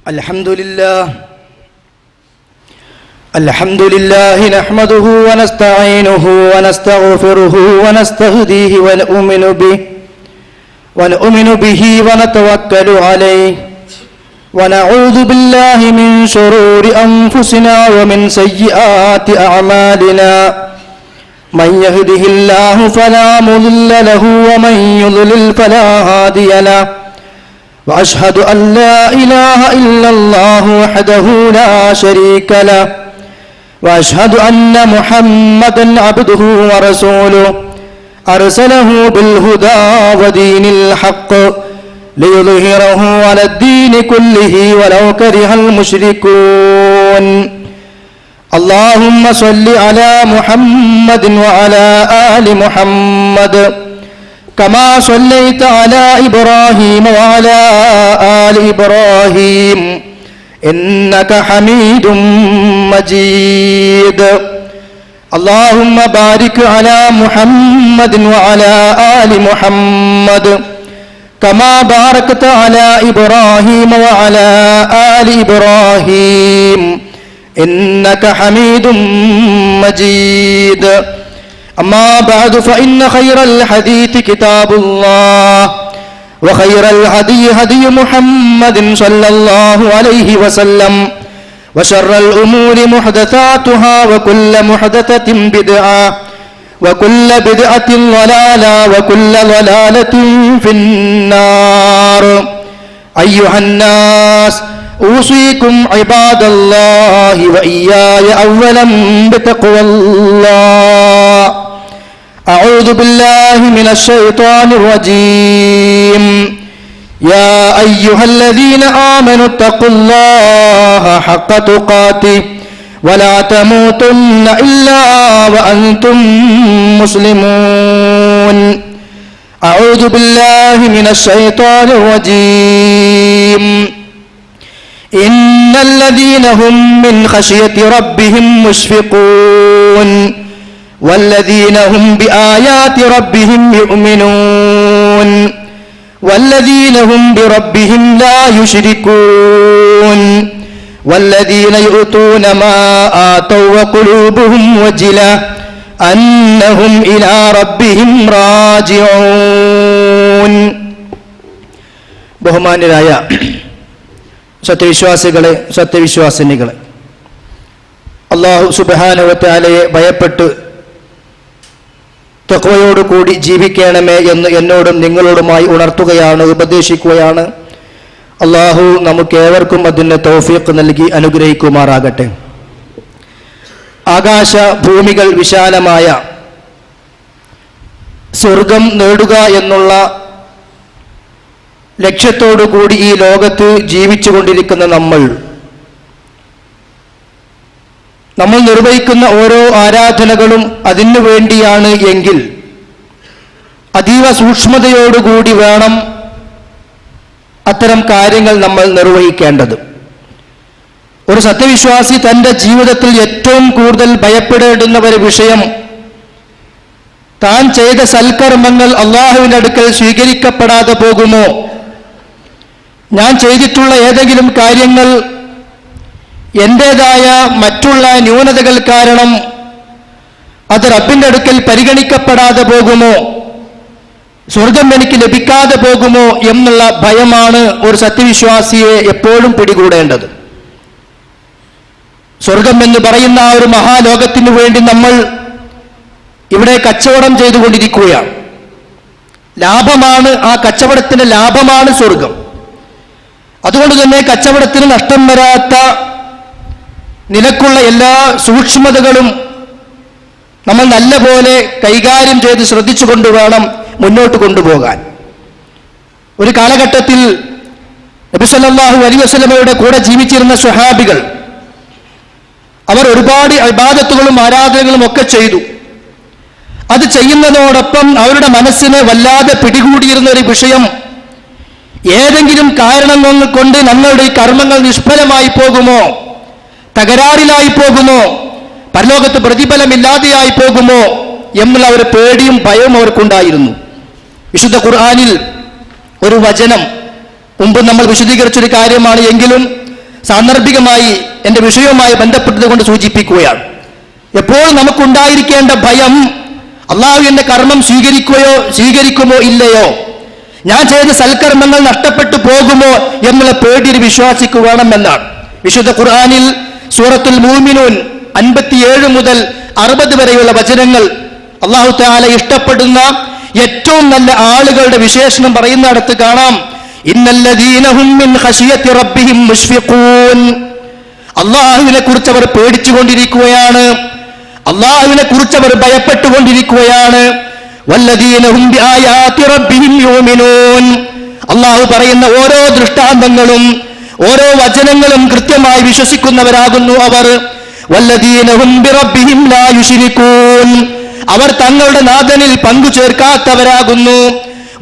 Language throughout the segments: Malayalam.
الحمد لله نحمده ونستعينه ونستغفره ونستهديه ونؤمن به ونتوكل عليه ونعوذ بالله من شرور أنفسنا ومن سيئات أعمالنا من يهده الله فلا مضل له ومن يضلل فلا هادي له وأشهد أن لا إله إلا الله وحده لا شريك له وأشهد أن محمدا عبده ورسوله أرسله بالهدى ودين الحق ليظهره على الدين كله ولو كره المشركون اللهم صل على محمد وعلى آل محمد كما صليت على إبراهيم وعلى آل إبراهيم إنك حميد مجيد اللهم بارك على محمد وعلى آل محمد كما باركت على إبراهيم وعلى آل إبراهيم إنك حميد مجيد أما بعد فإن خير الحديث كتاب الله وخير الهدي هدي محمد صلى الله عليه وسلم وشر الأمور محدثاتها وكل محدثة بدعة وكل بدعة ضلالة وكل ضلالة في النار أيها الناس أوصيكم عباد الله وإياي أولا بتقوى الله أعوذ بالله من الشيطان الرجيم يا أيها الذين آمنوا اتقوا الله حق تقاته ولا تموتن إلا وأنتم مسلمون أعوذ بالله من الشيطان الرجيم إن الذين هم من خشية ربهم مشفقون والذين هم بآيات ربهم يؤمنون والذين هم بربهم لا يشركون والذين يؤتون ما آتوا وقلوبهم وجلة أنهم إلى ربهم راجعون ബഹുമാന്യരായ സത്യവിശ്വാസികളെ സത്യവിശ്വാസിനികളെ അല്ലാഹു സുബ്ഹാനഹു വ തആലയെ ഭയപ്പെട്ട് തഖ്വയോടുകൂടി ജീവിക്കണമേ എന്ന് എന്നോടും നിങ്ങളോടുമായി ഉണർത്തുകയാണ്, ഉപദേശിക്കുകയാണ്. അല്ലാഹു നമുക്കേവർക്കും അതിന് തൗഫീഖ് നൽകി അനുഗ്രഹിക്കുമാറാകട്ടെ. ആകാശ ഭൂമികൾ വിശാലമായ സ്വർഗം നേടുക എന്നുള്ള ലക്ഷ്യത്തോടുകൂടി ഈ ലോകത്ത് ജീവിച്ചു കൊണ്ടിരിക്കുന്ന നമ്മൾ നിർവഹിക്കുന്ന ഓരോ ആരാധനകളും അതിനു വേണ്ടിയാണ് എങ്കിൽ അതീവ സൂക്ഷ്മതയോടുകൂടി വേണം അത്തരം കാര്യങ്ങൾ നമ്മൾ നിർവഹിക്കേണ്ടത്. ഒരു സത്യവിശ്വാസി തൻ്റെ ജീവിതത്തിൽ ഏറ്റവും കൂടുതൽ ഭയപ്പെടേണ്ടുന്ന ഒരു വിഷയം താൻ ചെയ്ത സൽക്കർമ്മങ്ങൾ അള്ളാഹുവിൻ്റെ അടുക്കൽ സ്വീകരിക്കപ്പെടാതെ പോകുമോ, ഞാൻ ചെയ്തിട്ടുള്ള ഏതെങ്കിലും കാര്യങ്ങൾ എൻ്റേതായ മറ്റുള്ള ന്യൂനതകൾ കാരണം അത് റബ്ബിൻ്റെ അടുക്കൽ പരിഗണിക്കപ്പെടാതെ പോകുമോ, സ്വർഗം എനിക്ക് ലഭിക്കാതെ പോകുമോ എന്നുള്ള ഭയമാണ് ഒരു സത്യവിശ്വാസിയെ എപ്പോഴും പിടികൂടേണ്ടത്. സ്വർഗം എന്ന് പറയുന്ന ആ ഒരു മഹാലോകത്തിനു വേണ്ടി നമ്മൾ ഇവിടെ കച്ചവടം ചെയ്തുകൊണ്ടിരിക്കുകയാണ്. ലാഭമാണ്, ആ കച്ചവടത്തിന് ലാഭമാണ് സ്വർഗം. അതുകൊണ്ട് തന്നെ കച്ചവടത്തിന് നഷ്ടം വരാത്ത നിലക്കുള്ള എല്ലാ സൂക്ഷ്മതകളും നമ്മൾ നല്ലപോലെ കൈകാര്യം ചെയ്ത് ശ്രദ്ധിച്ചുകൊണ്ട് വേണം മുന്നോട്ട് കൊണ്ടുപോകാൻ. ഒരു കാലഘട്ടത്തിൽ നബി സല്ലല്ലാഹു അലൈഹി വസല്ലമയുടെ കൂടെ ജീവിച്ചിരുന്ന സ്വഹാബികൾ അവർ ഒരുപാട് ഇബാദത്തുകളും ആരാധനകളും ഒക്കെ ചെയ്തു. അത് ചെയ്യുന്നതോടൊപ്പം അവരുടെ മനസ്സിനെ വല്ലാതെ പിടികൂടിയിരുന്ന ഒരു വിഷയം, ഏതെങ്കിലും കാരണങ്ങൾ കൊണ്ട് ഞങ്ങളുടെ ഈ കർമ്മങ്ങൾ നിഷ്ഫലമായി പോകുമോ, തകരാറിലായി പോകുമോ, പരലോകത്ത് പ്രതിഫലമില്ലാതെയായി പോകുമോ എന്നുള്ള ഒരു പേടിയും ഭയവും അവർക്കുണ്ടായിരുന്നു. വിശുദ്ധ ഖുർആനിൽ ഒരു വചനം മുമ്പ് നമ്മൾ വിശദീകരിച്ചൊരു കാര്യമാണ്, എങ്കിലും സാന്ദർഭികമായി എൻ്റെ വിഷയവുമായി ബന്ധപ്പെട്ടതുകൊണ്ട് സൂചിപ്പിക്കുകയാണ്. എപ്പോഴും നമുക്കുണ്ടായിരിക്കേണ്ട ഭയം അള്ളാഹു എന്റെ കർമ്മം സ്വീകരിക്കുമോ ഇല്ലയോ, ഞാൻ ചെയ്ത സൽക്കർമ്മങ്ങൾ നഷ്ടപ്പെട്ടു പോകുമോ എന്നുള്ള പേടി ഒരു വിശ്വാസിക്ക് വേണമെന്നാണ്. വിശുദ്ധ ഖുർആനിൽ സൂറത്തുൽ മുഅ്മിനൂൻ 57 മുതൽ 60 വരെയുള്ള വചനങ്ങൾ അള്ളാഹു തആല ഇഷ്ടപ്പെടുന്ന ഏറ്റവും നല്ല ആളുകളുടെ വിശേഷണം പറയുന്നിടത്ത് കാണാം, ഇന്നല്ലദീന ഹും മിൻ ഖശിയത്തി റബ്ബിഹിം മുശ്ഫിഖൂൻ. അള്ളാഹുവിനെ കുറിച്ച് അവർ പേടിച്ചുകൊണ്ടിരിക്കുകയാണ്, അള്ളാഹുവിനെ കുറിച്ച് അവർ ഭയപ്പെട്ടുകൊണ്ടിരിക്കുകയാണ്. വല്ലദീന ഹും ബിആയാതി റബ്ബിഹിം യുമിനൂൻ. അള്ളാഹു പറയുന്ന ഓരോ ദൃഷ്ടാന്തങ്ങളും ഓരോ വചനങ്ങളും കൃത്യമായി വിശ്വസിക്കുന്നവരാകുന്നു അവർ. വല്ലദീന ഹും ബിറബ്ബിഹിം ലാ യുശ്രികൂൻ. അവർ തങ്ങളുടെ നാഥനിൽ പങ്കു ചേർക്കാത്തവരാകുന്നു.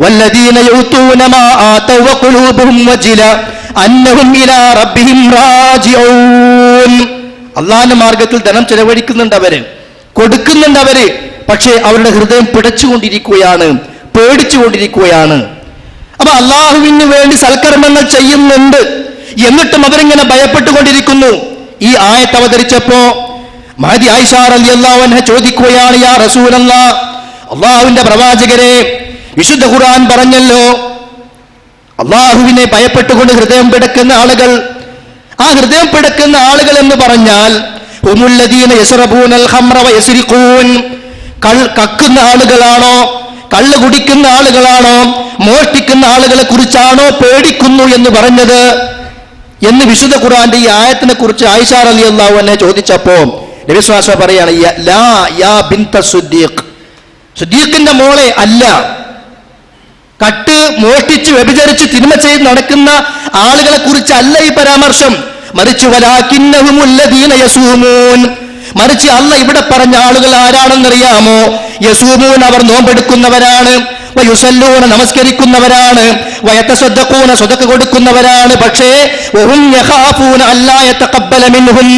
വല്ലദീന യൗതൂന മാ ആതൗ വഖുലൂബുഹും വജില അന്നഹും ഇലാ റബ്ബിഹിം റാജിഊൻ. അള്ളാഹുവിന്റെ മാർഗത്തിൽ ധനം ചെലവഴിക്കുന്നുണ്ടവര്, കൊടുക്കുന്നുണ്ടവര്, പക്ഷേ അവരുടെ ഹൃദയം പിടച്ചുകൊണ്ടിരിക്കുകയാണ്, പേടിച്ചുകൊണ്ടിരിക്കുകയാണ്. അപ്പൊ അള്ളാഹുവിന് വേണ്ടി സൽക്കർമ്മങ്ങൾ ചെയ്യുന്നുണ്ട്, എന്നിട്ടും അവരിങ്ങനെ ഭയപ്പെട്ടുകൊണ്ടിരിക്കുന്നു. ഈ ആയത്ത് അവതരിച്ചപ്പോ മഹദി ആയിഷ റളിയല്ലാഹു അൻഹ ചോദിക്കുകയാണ്, യാ റസൂലല്ലാഹ്, അള്ളാഹുവിന്റെ പ്രവാചകരെ, വിശുദ്ധ ഖുർആൻ പറഞ്ഞല്ലോ അള്ളാഹുവിനെ ഭയപ്പെട്ടുകൊണ്ട് ഹൃദയം പിടക്കുന്ന ആളുകൾ, ആ ഹൃദയം പിടക്കുന്ന ആളുകൾ എന്ന് പറഞ്ഞാൽ ഹുമുല്ലദീന യശ്റബൂനൽ ഖംറ വയസ്രിഖൂൻ, കക്കുന്ന ആളുകളാണോ, കള്ള് കുടിക്കുന്ന ആളുകളാണോ, മോഷ്ടിക്കുന്ന ആളുകളെ കുറിച്ചാണോ പേടിക്കുന്നു എന്ന് പറഞ്ഞത് എന്ന് വിശുദ്ധ ഖുർആന്റെ ഈ ആയത്തിനെ കുറിച്ച് ആയിഷ റളിയല്ലാഹു അൻഹ ചോദിച്ചപ്പോ നബി സ്വല്ലല്ലാഹു അലൈഹി വസല്ലം പറയാണ്, ലാ യാ ബിൻത സുദ്ദീഖ്, സുദ്ദീഖിന്റെ മോളെ അല്ല, കട്ട് മോഷ്ടിച്ച് വ്യഭിചരിച്ച് തിന്മ ചെയ്ത് നടക്കുന്ന ആളുകളെ കുറിച്ചല്ല ഈ പരാമർശം. മറിച്ച് വലാകിന്നഹുമുല്ലദീന യസൂമൂൻ, മറിച്ച് അല്ല ഇവിടെ പറഞ്ഞ ആളുകൾ ആരാണെന്നറിയാമോ? യസൂമൂൻ, അവർ നോമ്പെടുക്കുന്നവരാണ്, വയുസല്ലൂന, നമസ്കരിക്കുന്നവരാണ്, വയതസദ്ദഖൂന, സ്വതക്ക കൊടുക്കുന്നവരാണ്. പക്ഷേ വഹും യഖാഫൂന അല്ലാ യതഖബ്ബല മിൻഹും,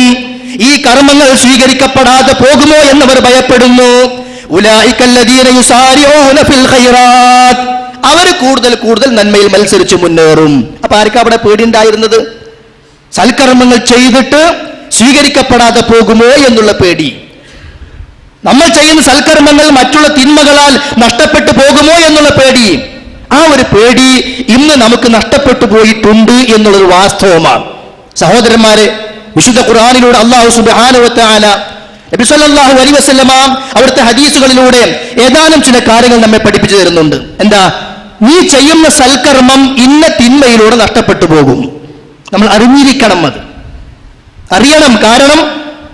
ഈ കർമ്മങ്ങൾ സ്വീകരിക്കപ്പെടാതെ പോകുമോ എന്നവർ ഭയപ്പെടുന്നു. ഉലൈകല്ലദീന യുസാരിഊന ഫിൽ ഖൈറാത്ത്, അവർ കൂടുതൽ നന്മയിൽ മത്സരിച്ച് മുന്നേറും. അപ്പൊ ആർക്കാ അവിടെ പേടിയുണ്ടായിരുന്നത്? സൽക്കർമ്മങ്ങൾ ചെയ്തിട്ട് സ്വീകരിക്കപ്പെടാതെ പോകുമോ എന്നുള്ള പേടി. നമ്മൾ ചെയ്യുന്ന സൽക്കർമ്മങ്ങൾ മറ്റുള്ള തിന്മകളാൽ നഷ്ടപ്പെട്ടു പോകുമോ എന്നുള്ള പേടി. ആ ഒരു പേടി ഇന്ന് നമുക്ക് നഷ്ടപ്പെട്ടു പോയിട്ടുണ്ട് എന്നുള്ളൊരു വാസ്തവമാണ്. സഹോദരന്മാരെ, വിശുദ്ധ ഖുർആനിലൂടെ അല്ലാഹു സുബ്ഹാനഹു വ തആല നബി സല്ലല്ലാഹു അലൈഹി വസല്ലമ അവിടുത്തെ ഹദീസുകളിലൂടെ ഏതാനും ചില കാര്യങ്ങൾ നമ്മെ പഠിപ്പിച്ചു തരുന്നുണ്ട്. എന്താ? നീ ചെയ്യുന്ന സൽക്കർമ്മം ഇന്ന തിന്മയിലൂടെ നഷ്ടപ്പെട്ടു പോകും. നമ്മൾ അറിഞ്ഞിരിക്കണം, അത് അറിയണം. കാരണം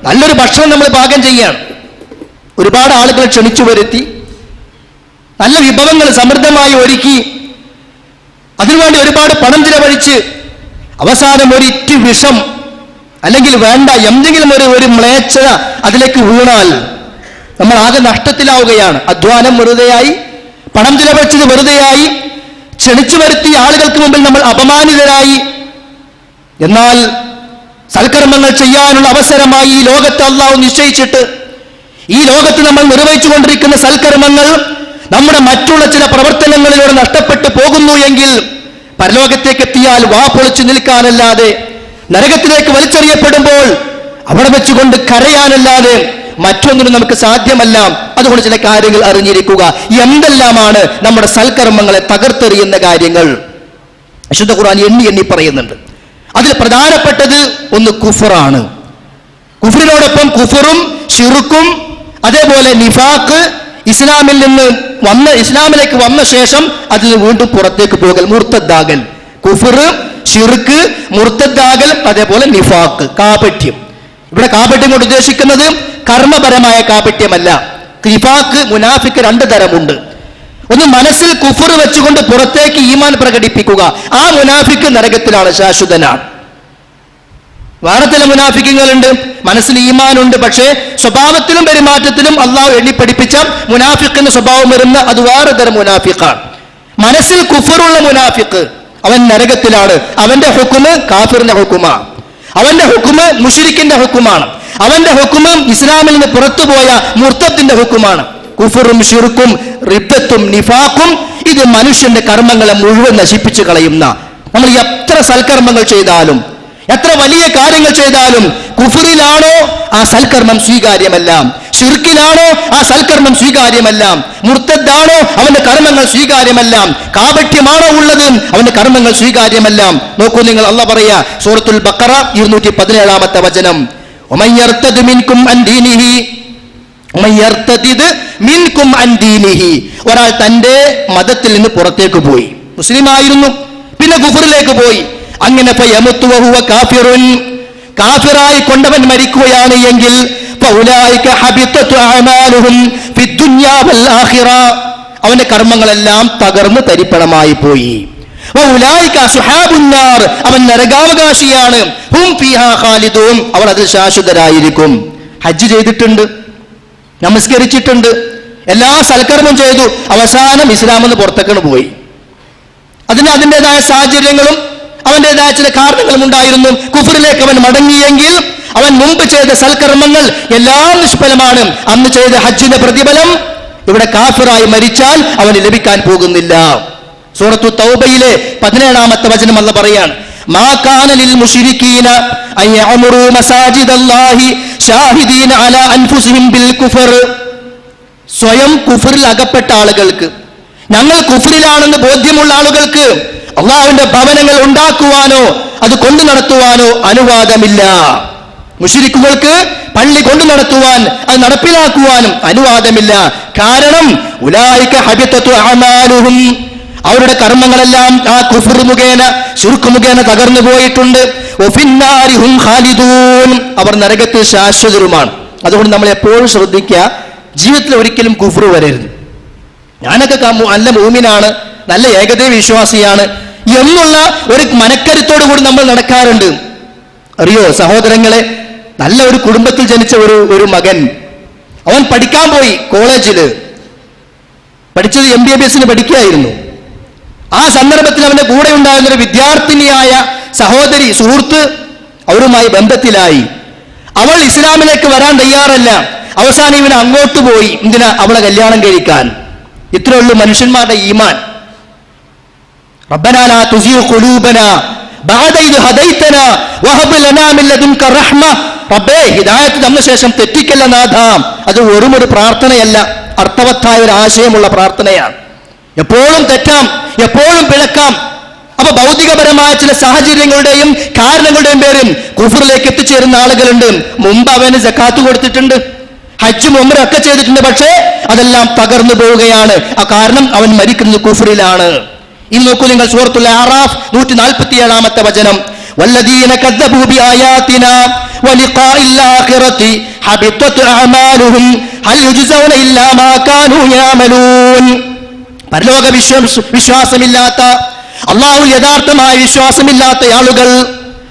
നല്ലൊരു ഭക്ഷണം നമ്മൾ പാകം ചെയ്യാണ്, ഒരുപാട് ആളുകളെ ക്ഷണിച്ചു വരുത്തി, നല്ല വിഭവങ്ങൾ സമൃദ്ധമായി ഒരുക്കി, അതിനുവേണ്ടി ഒരുപാട് പണം ചിലവഴിച്ച് അവസാനം ഒരിറ്റു വിഷം അല്ലെങ്കിൽ വേണ്ട എന്തെങ്കിലും ഒരു മ്ലേച്ഛത അതിലേക്ക് വീണാൽ നമ്മൾ ആകെ നഷ്ടത്തിലാവുകയാണ്. അധ്വാനം വെറുതെയായി, പണം ചിലവഴിച്ചത് വെറുതെയായി, ക്ഷണിച്ചു വരുത്തിയ ആളുകൾക്ക് മുമ്പിൽ നമ്മൾ അപമാനിതരായി. എന്നാൽ സൽക്കർമ്മങ്ങൾ ചെയ്യാനുള്ള അവസരമായി ഈ ലോകത്ത് അല്ലാഹു നിശ്ചയിച്ചിട്ട് ഈ ലോകത്ത് നമ്മൾ നിർവഹിച്ചുകൊണ്ടിരിക്കുന്ന സൽക്കർമ്മങ്ങൾ നമ്മുടെ മറ്റുള്ള ചില പ്രവർത്തനങ്ങളിലൂടെ നഷ്ടപ്പെട്ടു പോകുന്നു എങ്കിൽ പരലോകത്തേക്ക് എത്തിയാൽ വാ പൊളിച്ചു നിൽക്കാനല്ലാതെ, നരകത്തിലേക്ക് വലിച്ചെറിയപ്പെടുമ്പോൾ അവിടെ വെച്ചുകൊണ്ട് കരയാനല്ലാതെ മറ്റൊന്നിനും നമുക്ക് സാധ്യമല്ല. അതുകൊണ്ട് ചില കാര്യങ്ങൾ അറിഞ്ഞിരിക്കുക. എന്തെല്ലാമാണ് നമ്മുടെ സൽക്കർമ്മങ്ങളെ തകർത്തെറിയുന്ന കാര്യങ്ങൾ? വിശുദ്ധ ഖുർആൻ എണ്ണി പറയുന്നുണ്ട്. അതിൽ പ്രധാനപ്പെട്ടത് ഒന്ന് കുഫറാണ്. കുഫറിനോടൊപ്പം കുഫറും ശിർക്കും അതേപോലെ നിഫാഖ്, ഇസ്ലാമിൽ നിന്ന് ഇസ്ലാമിലേക്ക് വന്ന ശേഷം അതിൽ വീണ്ടും പുറത്തേക്ക് പോകൽ, മുർത്തദ്ദാകൽ. കുഫർ, ശിർക്ക്, മുർത്തദ്ദാകൽ, അതേപോലെ നിഫാഖ്, കാപട്യം. ഇവിടെ കാപട്യം കൊണ്ട് ഉദ്ദേശിക്കുന്നത് കർമ്മപരമായ കാപട്യമല്ല. നിഫാഖ്, മുനാഫിക്ക് 2 തരമുണ്ട്. ഒന്ന് മനസ്സിൽ കുഫർ വെച്ചുകൊണ്ട് പുറത്തേക്ക് ഈമാൻ പ്രകടിപ്പിക്കുക, ആ മുനാഫിക്ക് നരകത്തിലാണ്, ശാശ്വതനാണ്. വേറെ ചില മുനാഫിക്കുകളുണ്ട്, മനസ്സിൽ ഈമാനുണ്ട്, പക്ഷേ സ്വഭാവത്തിലും പെരുമാറ്റത്തിലും അള്ളാഹു എണ്ണി പഠിപ്പിച്ച മുനാഫിക്കിന്റെ സ്വഭാവം വരുന്ന അത് വേറെ തരം മുനാഫിക്കാണ്. മനസ്സിൽ കുഫറുള്ള മുനാഫിക്ക് അവൻ നരകത്തിലാണ്. അവന്റെ ഹുക്കുമ് കാഫിറിന്റെ ഹുക്കുമാണ്, അവന്റെ ഹുക്കുമ് മുശ്രിക്കിന്റെ ഹുക്കുമാണ്, അവന്റെ ഹുക്കുമ് ഇസ്ലാമിൽ നിന്ന് പുറത്തുപോയ മുർത്തത്തിന്റെ ഹുക്കുമാണ്. കുഫറും ശിർക്കും റിദ്ദത്തും നിഫാഖും ഇത് മനുഷ്യന്റെ കർമ്മങ്ങളെ മുഴുവൻ നശിപ്പിച്ചു കളയുന്ന, നമ്മൾ എത്ര സൽക്കർമ്മങ്ങൾ ചെയ്താലും എത്ര വലിയ കാര്യങ്ങൾ ചെയ്താലും കുഫറിലാണോ ആ സൽക്കർമ്മം സ്വീകാര്യമല്ല, ശിർക്കിലാണോ ആ സൽക്കർമ്മം സ്വീകാര്യമല്ല, മുർത്തദ്ദാണോ അവന്റെ കർമ്മങ്ങൾ സ്വീകാര്യമല്ല, കാപട്യമാണോ ഉള്ളത് അവന്റെ കർമ്മങ്ങൾ സ്വീകാര്യമല്ല. നോക്കൂ നിങ്ങൾ, അല്ലാഹ് പറയാ സൂറത്തുൽ ബഖറ 217-ാമത്തെ വചനം, ഒരാൾ തന്റെ മതത്തിൽ നിന്ന് പുറത്തേക്ക് പോയി, മുസ്ലിം ആയിരുന്നു, പിന്നെ കുഫറിലേക്ക് പോയി, അങ്ങനെ കാഫിറായി കൊണ്ടവൻ മരിക്കുകയാണ് എങ്കിൽ അവന്റെ കർമ്മങ്ങളെല്ലാം തകർന്ന് തരിപ്പണമായി പോയി. അവൻ നരകാവകാശിയാണ്, അവർ അതിൽ ശാശ്വതരായിരിക്കും. ഹജ്ജ് ചെയ്തിട്ടുണ്ട്, നമസ്കരിച്ചിട്ടുണ്ട്, എല്ലാ സൽക്കർമ്മം ചെയ്തു, അവസാനം ഇസ്ലാമെന്ന് പുറത്തേക്കാണ് പോയി. അതിൻ്റെതായ സാഹചര്യങ്ങളും അവൻ്റെതായ ചില കാരണങ്ങളും ഉണ്ടായിരുന്നു. കുഫറിലേക്ക് അവൻ മടങ്ങിയെങ്കിൽ അവൻ മുമ്പ് ചെയ്ത സൽക്കർമ്മങ്ങൾ എല്ലാം നിഷ്ഫലമാണ്. അന്ന് ചെയ്ത ഹജ്ജിന്റെ പ്രതിഫലം ഇവിടെ കാഫിറായി മരിച്ചാൽ അവന് ലഭിക്കാൻ പോകുന്നില്ല. സൂറത്തു തൗബയിലെ 17-ാമത്തെ വചനം അല്ലാഹ് പറയാണ്, മാ കാന ലിൽ മുശ്രികീന അൻ യഅ്മുറു മസാജിദല്ലാഹി ഷാഹിദീന അലാ അൻഫുസിഹിം ബിൽ കുഫർ. സ്വയം കുഫറിൽ അകപ്പെട്ട ആളുകൾക്ക്, ഞങ്ങൾ കുഫറിലാണെന്ന് ബോധ്യമുള്ള ആളുകൾക്ക് അള്ളാഹുവിന്റെ ഭവനങ്ങൾ ഉണ്ടാക്കുവാനോ അത് കൊണ്ടു നടത്തുവാനോ അനുവാദമില്ല. മുശ്രിക്കുകൾക്ക് പള്ളി കൊണ്ടു നടത്തുവാൻ, അത് നടപ്പിലാക്കുവാനും അനുവാദമില്ല. കാരണം ഉലൈക ഹബിതതു അഅമാലുഹും, അവരുടെ കർമ്മങ്ങളെല്ലാം ആ കുഫർ മുഖേന, ശിർക്ക് മുഖേന തകർന്നു പോയിട്ടുണ്ട്. വഫിന്നാരി ഹും ഖാലിദൂൻ, അവർ നരകത്തിൽ ശാശ്വതരുമാണ്. അതുകൊണ്ട് നമ്മൾ എപ്പോഴും ശ്രദ്ധിക്കുക, ജീവിതത്തിൽ ഒരിക്കലും കുഫർ വരരുത്. ഞാനൊക്കെ നല്ല മുഅ്മിനാണ്, നല്ല ഏകദൈവ വിശ്വാസിയാണ് എന്നുള്ള ഒരു മനക്കരുത്തോടു കൂടി നമ്മൾ നടക്കാറുണ്ട്. അറിയോ സഹോദരങ്ങളെ, നല്ല ഒരു കുടുംബത്തിൽ ജനിച്ച ഒരു മകൻ, അവൻ പഠിക്കാൻ പോയി, കോളേജില് പഠിച്ചത് MBBS പഠിക്കുകയായിരുന്നു. ആ സന്ദർഭത്തിൽ അവന്റെ കൂടെ ഉണ്ടായിരുന്നൊരു വിദ്യാർത്ഥിനിയായ സഹോദരി, സുഹൃത്ത് അവരുമായി ബന്ധത്തിലായി. അവൾ ഇസ്ലാമിലേക്ക് വരാൻ തയ്യാറല്ല. അവസാനം ഇവൻ അങ്ങോട്ട് പോയി, എന്തിനാ? അവളെ കല്യാണം കഴിക്കാൻ. ഇത്രേ ഉള്ളൂ മനുഷ്യന്മാരുടെ ഈമാൻ. റബ്ബനാ ലാ തുസിഗ ഖുലൂബനാ ബഅദ ഇദ് ഹദൈതനാ വഹബ് ലനാ മിൻ ലദുൻക റഹ്മ. റബ്ബേ, ഹിദായത്ത് തന്ന ശേഷം തെറ്റിക്കല്ല നാഥ. അത് വെറുമൊരു പ്രാർത്ഥനയല്ല, അർത്ഥവത്തായ ഒരു ആശയമുള്ള പ്രാർത്ഥനയാണ്. എപ്പോഴും തെറ്റാം, എപ്പോഴും പിഴക്കാം. അപ്പൊ ഭൗതികപരമായ ചില സാഹചര്യങ്ങളുടെയും കാരണങ്ങളുടെയും പേരിൽ കുഫറിലേക്ക് എത്തിച്ചേരുന്ന ആളുകളുണ്ട്. മുമ്പ് അവന് സക്കാത്ത് കൊടുത്തിട്ടുണ്ട്, ഹജ്ജും ഉംറയും ഒക്കെ ചെയ്തിട്ടുണ്ട്, പക്ഷേ അതെല്ലാം തകർന്നു പോവുകയാണ്. ആ കാരണം അവൻ മരിക്കുന്നത് കുഫറിലാണ്. ഇന്ന് നോക്കൂ നിങ്ങൾ, സൂറത്തുൽ അറാഫ് 147-ാമത്തെ വചനം, വല്ലദീന കദ്ദബൂ ബിആയാതിനാ വലിഖാഇൽ ആഖിറതി ഹബിതത് അഅമാലുഹും ഹൽ യുജ്സൗന ഇല്ലാ മാ കാനൂ യഅമലൂൻ. പരലോക വിശ്വാസമില്ലാത്ത, അല്ലാഹു യഥാർത്ഥമായ വിശ്വാസമില്ലാത്ത ആളുകൾ,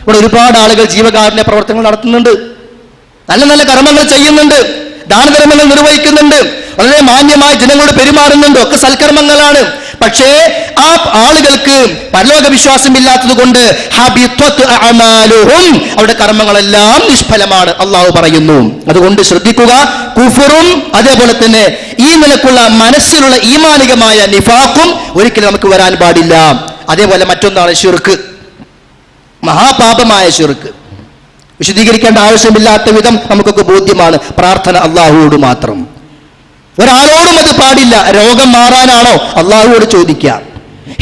ഇവിടെ ഒരുപാട് ആളുകൾ ജീവകാരുണ്യ പ്രവർത്തനങ്ങൾ നടത്തുന്നുണ്ട്, നല്ല നല്ല കർമ്മങ്ങൾ ചെയ്യുന്നുണ്ട്, ദാനധർമ്മങ്ങൾ നിർവഹിക്കുന്നുണ്ട്, വളരെ മാന്യമായി ജനങ്ങളോട് പെരുമാറുന്നുണ്ട്, ഒക്കെ സൽക്കർമ്മങ്ങളാണ്. പക്ഷേ ആ ആളുകൾക്ക് പരലോക വിശ്വാസമില്ലാത്തത് കൊണ്ട് അവരുടെ കർമ്മങ്ങളെല്ലാം നിഷ്ഫലമാണ് അള്ളാഹു പറയുന്നു. അതുകൊണ്ട് ശ്രദ്ധിക്കുക, കുഫറും അതേപോലെ തന്നെ ഈ നിലക്കുള്ള മനസ്സിലുള്ള ഈമാനികമായ നിഫാഖും ഒരിക്കലും നമുക്ക് വരാൻ പാടില്ല. അതേപോലെ മറ്റൊന്നാണ് ശിർക്ക്, മഹാപാപമായ ശിർക്ക്. വിശദീകരിക്കേണ്ട ആവശ്യമില്ലാത്ത വിധം നമുക്കൊക്കെ ബോധ്യമാണ്. പ്രാർത്ഥന അള്ളാഹുവോട് മാത്രം, ഒരാളോടും അത് പാടില്ല. രോഗം മാറാനാണോ അള്ളാഹുവോട് ചോദിക്കുക,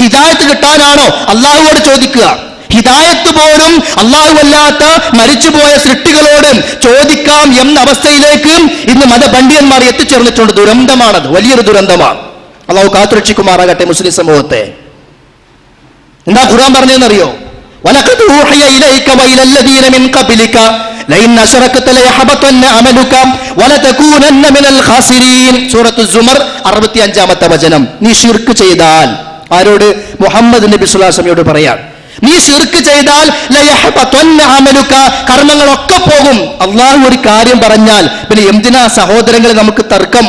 ഹിദായത്ത് കിട്ടാനാണോ അള്ളാഹുവോട് ചോദിക്കുക. ഹിദായത്ത് പോലും അല്ലാത്ത മരിച്ചുപോയ സൃഷ്ടികളോട് ചോദിക്കാം എന്ന അവസ്ഥയിലേക്ക് ഇന്ന് മതപണ്ഡിതന്മാർ എത്തിച്ചേർന്നിട്ടുണ്ട്. ദുരന്തമാണത്, വലിയൊരു ദുരന്തമാണ്. അള്ളാഹു കാത്തുരക്ഷിക്കുമാറാകട്ടെ മുസ്ലിം സമൂഹത്തെ. എന്താ ഖുർആൻ പറഞ്ഞതെന്നറിയോ? വലഖദ് ഊഹിയ ഇലൈക വഇല الذين من قبلك ലഇൻ അശ്റകത ലയഹബതന്ന അമലുക വലതകൂനന്ന മിനൽ ഖാസിരീൻ. സൂറത്തുൽ സുമർ 65-ാമത്തെ വചനം. നീ ശിർക്ക് ചെയ്താൽ, ആരോട്? മുഹമ്മദ് നബി സ്വല്ലല്ലാഹു അലൈഹി വസല്ലമയോട് പറയാൻ, നീ ശിർക്ക് ചെയ്താൽ ലയഹബതന്ന അമലുക, കർമ്മങ്ങളൊക്കെ പോകും. അല്ലാഹു ഒരു കാര്യം പറഞ്ഞാൽ പിന്നെ എന്തിനാ സഹോദരങ്ങളെ നമുക്ക് തർക്കം?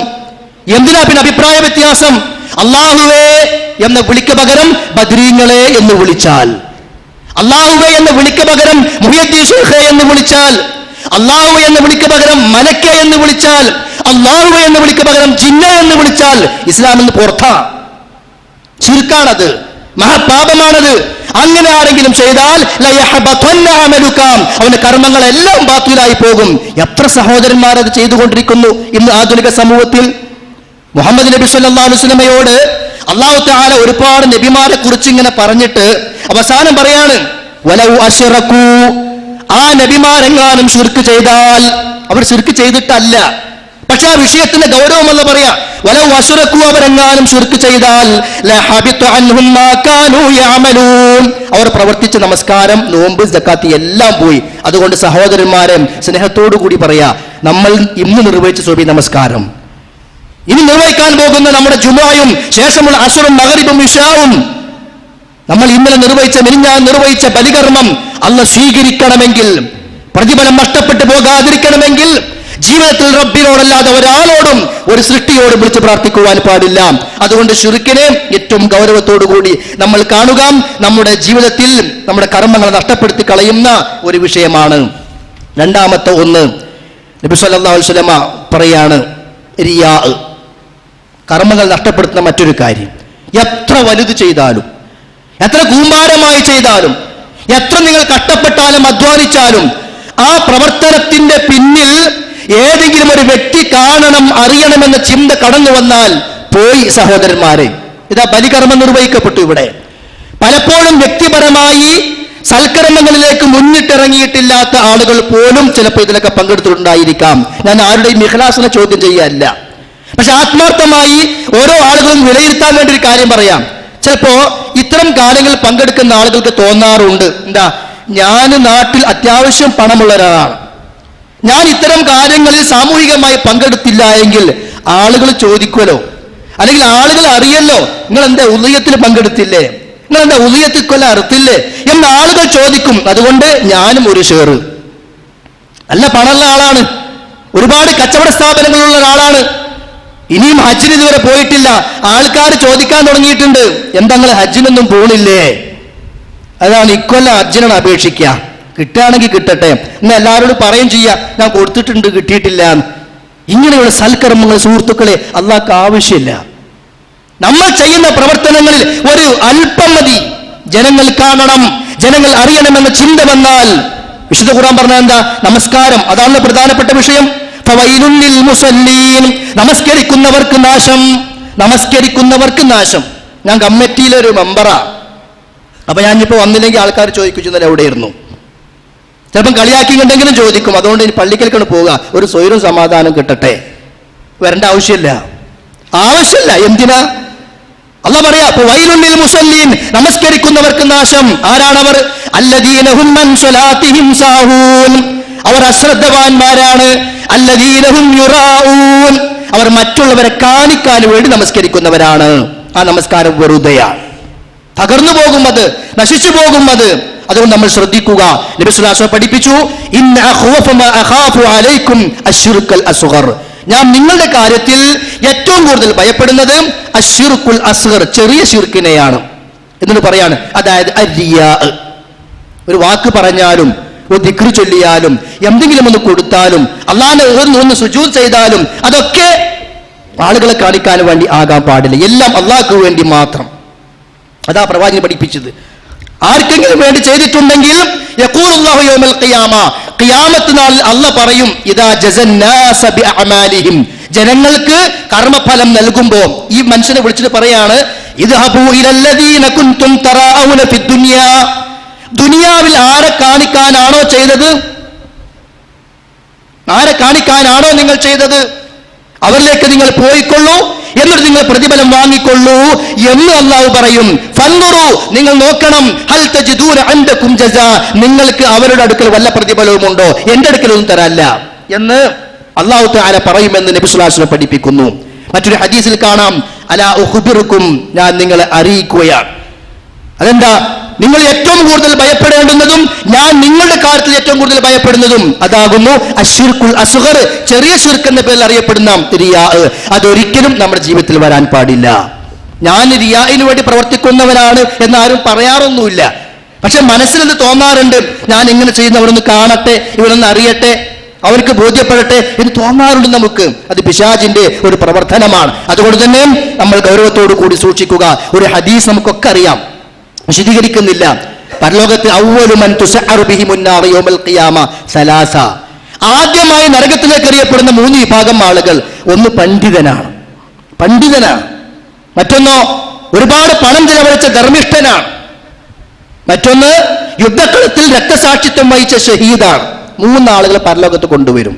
എന്തിനാ പിന്നെ അഭിപ്രായ വ്യത്യാസം? അല്ലാഹുവേ എന്ന വിളിക്ക് പകരം ബദ്രീങ്ങളെ എന്ന് വിളിച്ചാൽ, അല്ലാഹുവേ എന്ന വിളിക്ക് പകരം മുഹിയുദ്ദീൻ ശൈഖ് എന്ന് വിളിച്ചാൽ, അല്ലാഹു എന്ന വിളിക്ക് പകരം മലക്ക എന്ന് വിളിച്ചാൽ, അല്ലാഹു എന്ന വിളിക്ക് പകരം ജിന്ന എന്ന് വിളിച്ചാൽ ഇസ്ലാമിൽ നിന്ന് പുറത്താ. ശിർക്കാണത്, മഹാപാപമാണത്. അങ്ങനെ ആരെങ്കിലും ചെയ്താൽ അവന്റെ കർമ്മങ്ങളെല്ലാം ബാത്തിലായി പോകും. എത്ര സഹോദരന്മാർ അത് ചെയ്തുകൊണ്ടിരിക്കുന്നു ഇന്ന് ആധുനിക സമൂഹത്തിൽ. മുഹമ്മദ് നബി സല്ലല്ലാഹു അലൈഹി വസല്ലമയോട് അല്ലാഹു തആല ഒരുപാട് നബിമാരെ കുറിച്ച് ഇങ്ങനെ പറഞ്ഞിട്ട് അവസാനം പറയാണ്, വലൗ അശ്റകൂ, ആ നബിമാരെങ്ങാനും ശിർക്ക് ചെയ്താൽ, അവർ ശിർക്ക് ചെയ്തിട്ടല്ല, പക്ഷെ ആ വിഷയത്തിന്റെ ഗൗരവമല്ല പറയാ, വലൗ അശ്റകൂ, അവരെങ്ങാനും ശിർക്ക് ചെയ്താൽ ലഹബിത അൻഹും മാ കാനൂ യഅമലൂൻ, അവർ പ്രവർത്തിച്ച നമസ്കാരം, നോമ്പ്, സക്കാത്ത് എല്ലാം പോയി. അതുകൊണ്ട് സഹോദരന്മാരെ, സ്നേഹത്തോടു കൂടി പറയാ, നമ്മൾ ഇന്ന് നിർവഹിച്ച സുബഹി നമസ്കാരം, ഇനി നിർവഹിക്കാൻ പോകുന്ന നമ്മുടെ ജുമുഅയും ശേഷമുള്ള അസ്റും മഗ്രിബും ഇശാവും, നമ്മൾ ഇന്നലെ നിർവഹിച്ച, മിനിഞ്ഞാൻ നിർവഹിച്ച ബലികർമ്മം അല്ലാഹ് സ്വീകരിക്കണമെങ്കിൽ, പ്രതിഫലം നഷ്ടപ്പെട്ടു പോകാതിരിക്കണമെങ്കിൽ ജീവിതത്തിൽ റബ്ബിനോടല്ലാതെ ഒരാളോടും ഒരു സൃഷ്ടിയോടും വിളിച്ച് പ്രാർത്ഥിക്കുവാൻ പാടില്ല. അതുകൊണ്ട് ശിർക്കിനെ ഏറ്റവും ഗൗരവത്തോടുകൂടി നമ്മൾ കാണുക. നമ്മുടെ ജീവിതത്തിൽ നമ്മുടെ കർമ്മങ്ങൾ നഷ്ടപ്പെടുത്തി കളയുന്ന ഒരു വിഷയമാണ്. രണ്ടാമത്തെ ഒന്ന്, നബി സല്ലല്ലാഹു അലൈഹി വസല്ലമ പറയാണ്, റിയാ, കർമ്മങ്ങൾ നഷ്ടപ്പെടുത്തുന്ന മറ്റൊരു കാര്യം. എത്ര വലുത് ചെയ്താലും, എത്ര കൂമ്പാരമായി ചെയ്താലും, എത്ര നിങ്ങൾ കഷ്ടപ്പെട്ടാലും അധ്വാനിച്ചാലും, ആ പ്രവർത്തനത്തിന്റെ പിന്നിൽ ഏതെങ്കിലും ഒരു വ്യക്തി കാണണം, അറിയണമെന്ന ചിന്ത കടന്നു വന്നാൽ പോയി സഹോദരന്മാരെ. ഇതാ ബലികർമ്മം നിർവഹിക്കപ്പെട്ടു. ഇവിടെ പലപ്പോഴും വ്യക്തിപരമായി സൽക്കർമ്മങ്ങളിലേക്ക് മുന്നിട്ടിറങ്ങിയിട്ടില്ലാത്ത ആളുകൾ പോലും ചിലപ്പോൾ ഇതിലൊക്കെ പങ്കെടുത്തിട്ടുണ്ടായിരിക്കാം. ഞാൻ ആരുടെയും ഇഖ്ലാസിനെ ചോദ്യം ചെയ്യാറില്ല. പക്ഷെ ആത്മാർത്ഥമായി ഓരോ ആളുകളും വിലയിരുത്താൻ വേണ്ടി ഒരു കാര്യം പറയാം. ചിലപ്പോ ഇത്തരം കാര്യങ്ങളിൽ പങ്കെടുക്കുന്ന ആളുകൾക്ക് തോന്നാറുണ്ട്, എന്താ, ഞാൻ നാട്ടിൽ അത്യാവശ്യം പണമുള്ള ഒരാളാണ്, ഞാൻ ഇത്തരം കാര്യങ്ങളിൽ സാമൂഹികമായി പങ്കെടുത്തില്ല എങ്കിൽ ആളുകൾ ചോദിക്കുമല്ലോ, അല്ലെങ്കിൽ ആളുകൾ അറിയല്ലോ, നിങ്ങൾ എന്താ ഉദയത്തിൽ പങ്കെടുത്തില്ലേ, നിങ്ങൾ എന്താ ഉദയത്തിൽ കൊല്ല അറുത്തില്ലേ എന്ന് ആളുകൾ ചോദിക്കും. അതുകൊണ്ട് ഞാനും ഒരു ഷെയർ. നല്ല പണമുള്ള ആളാണ്, ഒരുപാട് കച്ചവട സ്ഥാപനങ്ങളുള്ള ഒരാളാണ്, ഇനിയും ഹജ്ജിന് ഇതുവരെ പോയിട്ടില്ല. ആൾക്കാർ ചോദിക്കാൻ തുടങ്ങിയിട്ടുണ്ട്, എന്താ നിങ്ങൾ ഹജ്ജിനൊന്നും പോണില്ലേ? അതാണ് ഇക്കൊല്ലം ഹജ്ജിനാണ് അപേക്ഷിക്കുക, കിട്ടുകയാണെങ്കിൽ കിട്ടട്ടെ എന്ന് എല്ലാവരോടും പറയും ചെയ്യാം, ഞാൻ കൊടുത്തിട്ടുണ്ട് കിട്ടിയിട്ടില്ല. ഇങ്ങനെയുള്ള സൽക്കർമ്മങ്ങൾ സുഹൃത്തുക്കളെ അള്ളാഹ്ക്ക് ആവശ്യമില്ല. നമ്മൾ ചെയ്യുന്ന പ്രവർത്തനങ്ങളിൽ ഒരു അല്പം മതി ജനങ്ങൾ കാണണം, ജനങ്ങൾ അറിയണമെന്ന ചിന്ത വന്നാൽ, വിശുദ്ധ ഖുർആൻ പറഞ്ഞ എന്താ, നമസ്കാരം, അതാണ് പ്രധാനപ്പെട്ട വിഷയം. ഫവൈലുൻ ലിൽ മുസല്ലീൻ, നമസ്കരിക്കുന്നവർക്ക് നാശം, നമസ്കരിക്കുന്നവർക്ക് നാശം. ഞാൻ കമ്മിറ്റിയിലെ ഒരു മെമ്പറാ. അപ്പൊ ഞാനിപ്പോ വന്നില്ലെങ്കിൽ ആൾക്കാർ ചോദിക്കും, ഇന്നലെ എവിടെയായിരുന്നു? ചിലപ്പം കളിയാക്കിണ്ടെങ്കിലും ചോദിക്കും. അതുകൊണ്ട് ഇനി പള്ളിക്കൽക്കാണ് പോവുക, ഒരു സ്വൈരും സമാധാനം കിട്ടട്ടെ, വരേണ്ട ആവശ്യമില്ല. എന്തിനാ? അല്ലാഹ് പറയാ, ഫവൈലുൻ ലിൽ മുസല്ലീൻ, നമസ്കരിക്കുന്നവർക്ക് നാശം. ആരാണവർ? അല്ലദീന ഹും അൻ സ്വലാത്തിഹിം സാഹൂൻ, അവർ അശ്രദ്ധവാന്മാരാണ്. അല്ലദീന ഹും യുറാഊൻ, അവർ മറ്റുള്ളവരെ കാണിക്കാൻ വേണ്ടി നമസ്കരിക്കുന്നവരാണ്. ആ നമസ്കാരം വെറുതെയാണ്, തകർന്നു പോകും, അത് നശിച്ചു പോകും. അതുകൊണ്ട് നമ്മൾ ശ്രദ്ധിക്കുക. നബി സല്ലല്ലാഹു അലൈഹി വസല്ലം പഠിപ്പിച്ചു, ഇന്ന അഖ്വഫ മാ അഖാഫു അലൈക്കും അശ്ശിർക്കുൽ അസ്ഗർ, ഞാൻ നിങ്ങളുടെ കാര്യത്തിൽ ഏറ്റവും കൂടുതൽ ഭയപ്പെടുന്നത് അശ്ശിർക്കുൽ അസ്ഗർ, ചെറിയ ശിർക്കിനെയാണ്. എന്നിട്ട് പറയാണ്, അതായത് അരിയാ, ഒരു വാക്ക് പറഞ്ഞാലും ഒരു ദിക്ർ ചൊല്ലിയാലും എന്തെങ്കിലും ഒന്ന് കൊടുത്താലും അല്ലാഹുവിനെ ഒന്ന് സുജൂദ് ചെയ്താലും അതൊക്കെ ആളുകളെ കാണിക്കാൻ വേണ്ടി ആകാൻ പാടില്ല, എല്ലാം അള്ളാഹ്ക്ക് വേണ്ടി മാത്രം. അതാ പ്രവാചകൻ പഠിപ്പിച്ചത്. ആർക്കെങ്കിലും വേണ്ടി ചെയ്തിട്ടുണ്ടെങ്കിൽ യഖൂലുല്ലാഹു യൗമൽ ഖിയാമ, ഖിയാമത്ത് നാളിൽ അല്ലാഹ് പറയും, ഇദാ ജസന്നാസ ബിഅഅമാലിഹിം, ജനങ്ങൾക്ക് കർമ്മഫലം നൽകുമ്പോൾ ഈ മനുഷ്യനെ വിളിച്ചിട്ട് പറയാണ്, ഇദ്ഹബൂ ഇലല്ലദീന കുൻതും തറാഊന ഫിദ്ദുനിയാ, ദുനിയാവിൽ ആരെ കാണിക്കാനാണോ ചെയ്തത്, ആരെ കാണിക്കാനാണോ നിങ്ങൾ ചെയ്തത്, അവരിലേക്ക് നിങ്ങൾ പോയിക്കൊള്ളൂ, എന്നിട്ട് നിങ്ങൾ പ്രതിഫലം വാങ്ങിക്കൊള്ളൂ എന്ന് അല്ലാഹു പറയും. ഫൻദുറു, നിങ്ങൾ നോക്കണം, ഹൽ തജിദൂന അൻദകും ജസാ, നിങ്ങൾക്ക് അവരുടെ അടുക്കൽ വല്ല പ്രതിഫലവും ഉണ്ടോ, എന്റെ അടുക്കലൊന്നും തരാല്ല എന്ന് അല്ലാഹു തആല പറയുമെന്ന് നബി സല്ലല്ലാഹു അലൈഹി വസല്ലം പഠിപ്പിക്കുന്നു. മറ്റൊരു ഹദീസിൽ കാണാം, അലാ ഉഖ്ബിറുക്കും, ഞാൻ നിങ്ങളെ അറിയിക്കുകയാണ്. അതെന്താ? നിങ്ങൾ ഏറ്റവും കൂടുതൽ ഭയപ്പെടേണ്ടുന്നതും ഞാൻ നിങ്ങളുടെ കാര്യത്തിൽ ഏറ്റവും കൂടുതൽ ഭയപ്പെടുന്നതും അതാകുന്നു അശ്ശിർക്കുൽ അസ്ഗർ, ചെറിയ ശിർക്ക് എന്ന പേരിൽ അറിയപ്പെടുന്ന റിയാ. അതൊരിക്കലും നമ്മുടെ ജീവിതത്തിൽ വരാൻ പാടില്ല. ഞാൻ റിയാഇന് വേണ്ടി പ്രവർത്തിക്കുന്നവനാണ് എന്നാരും പറയാറൊന്നുമില്ല. പക്ഷെ മനസ്സിലെന്ന് തോന്നാറുണ്ട്, ഞാൻ ഇങ്ങനെ ചെയ്യുന്നവരൊന്ന് കാണട്ടെ, ഇവരൊന്ന് അറിയട്ടെ, അവർക്ക് ബോധ്യപ്പെടട്ടെ എന്ന് തോന്നാറുണ്ട് നമുക്ക്. അത് പിശാചിന്റെ ഒരു പ്രവർത്തനമാണ്. അതുകൊണ്ട് തന്നെ നമ്മൾ ഗൗരവത്തോടു കൂടി സൂക്ഷിക്കുക. ഒരു ഹദീസ് നമുക്കൊക്കെ അറിയാം. വിശദീകരിക്കുന്നില്ല. പരലോകത്ത് അവ്വലു മൻ തുസഅറു ബിഹിമുൻ നാർ യൗമൽ ഖിയാമ സലാസ, ആദ്യമായി നരകത്തിലേക്ക് എറിയപ്പെടുന്ന 3 വിഭാഗം ആളുകൾ. ഒന്ന് പണ്ഡിതനാണ്, മറ്റൊന്നോ ഒരുപാട് പണം ചെലവഴിച്ച ധർമ്മിഷ്ഠനാണ്, മറ്റൊന്ന് യുദ്ധക്കളത്തിൽ രക്തസാക്ഷിത്വം വഹിച്ച ഷഹീദാണ്. 3 ആളുകൾ പരലോകത്ത് കൊണ്ടുവരും.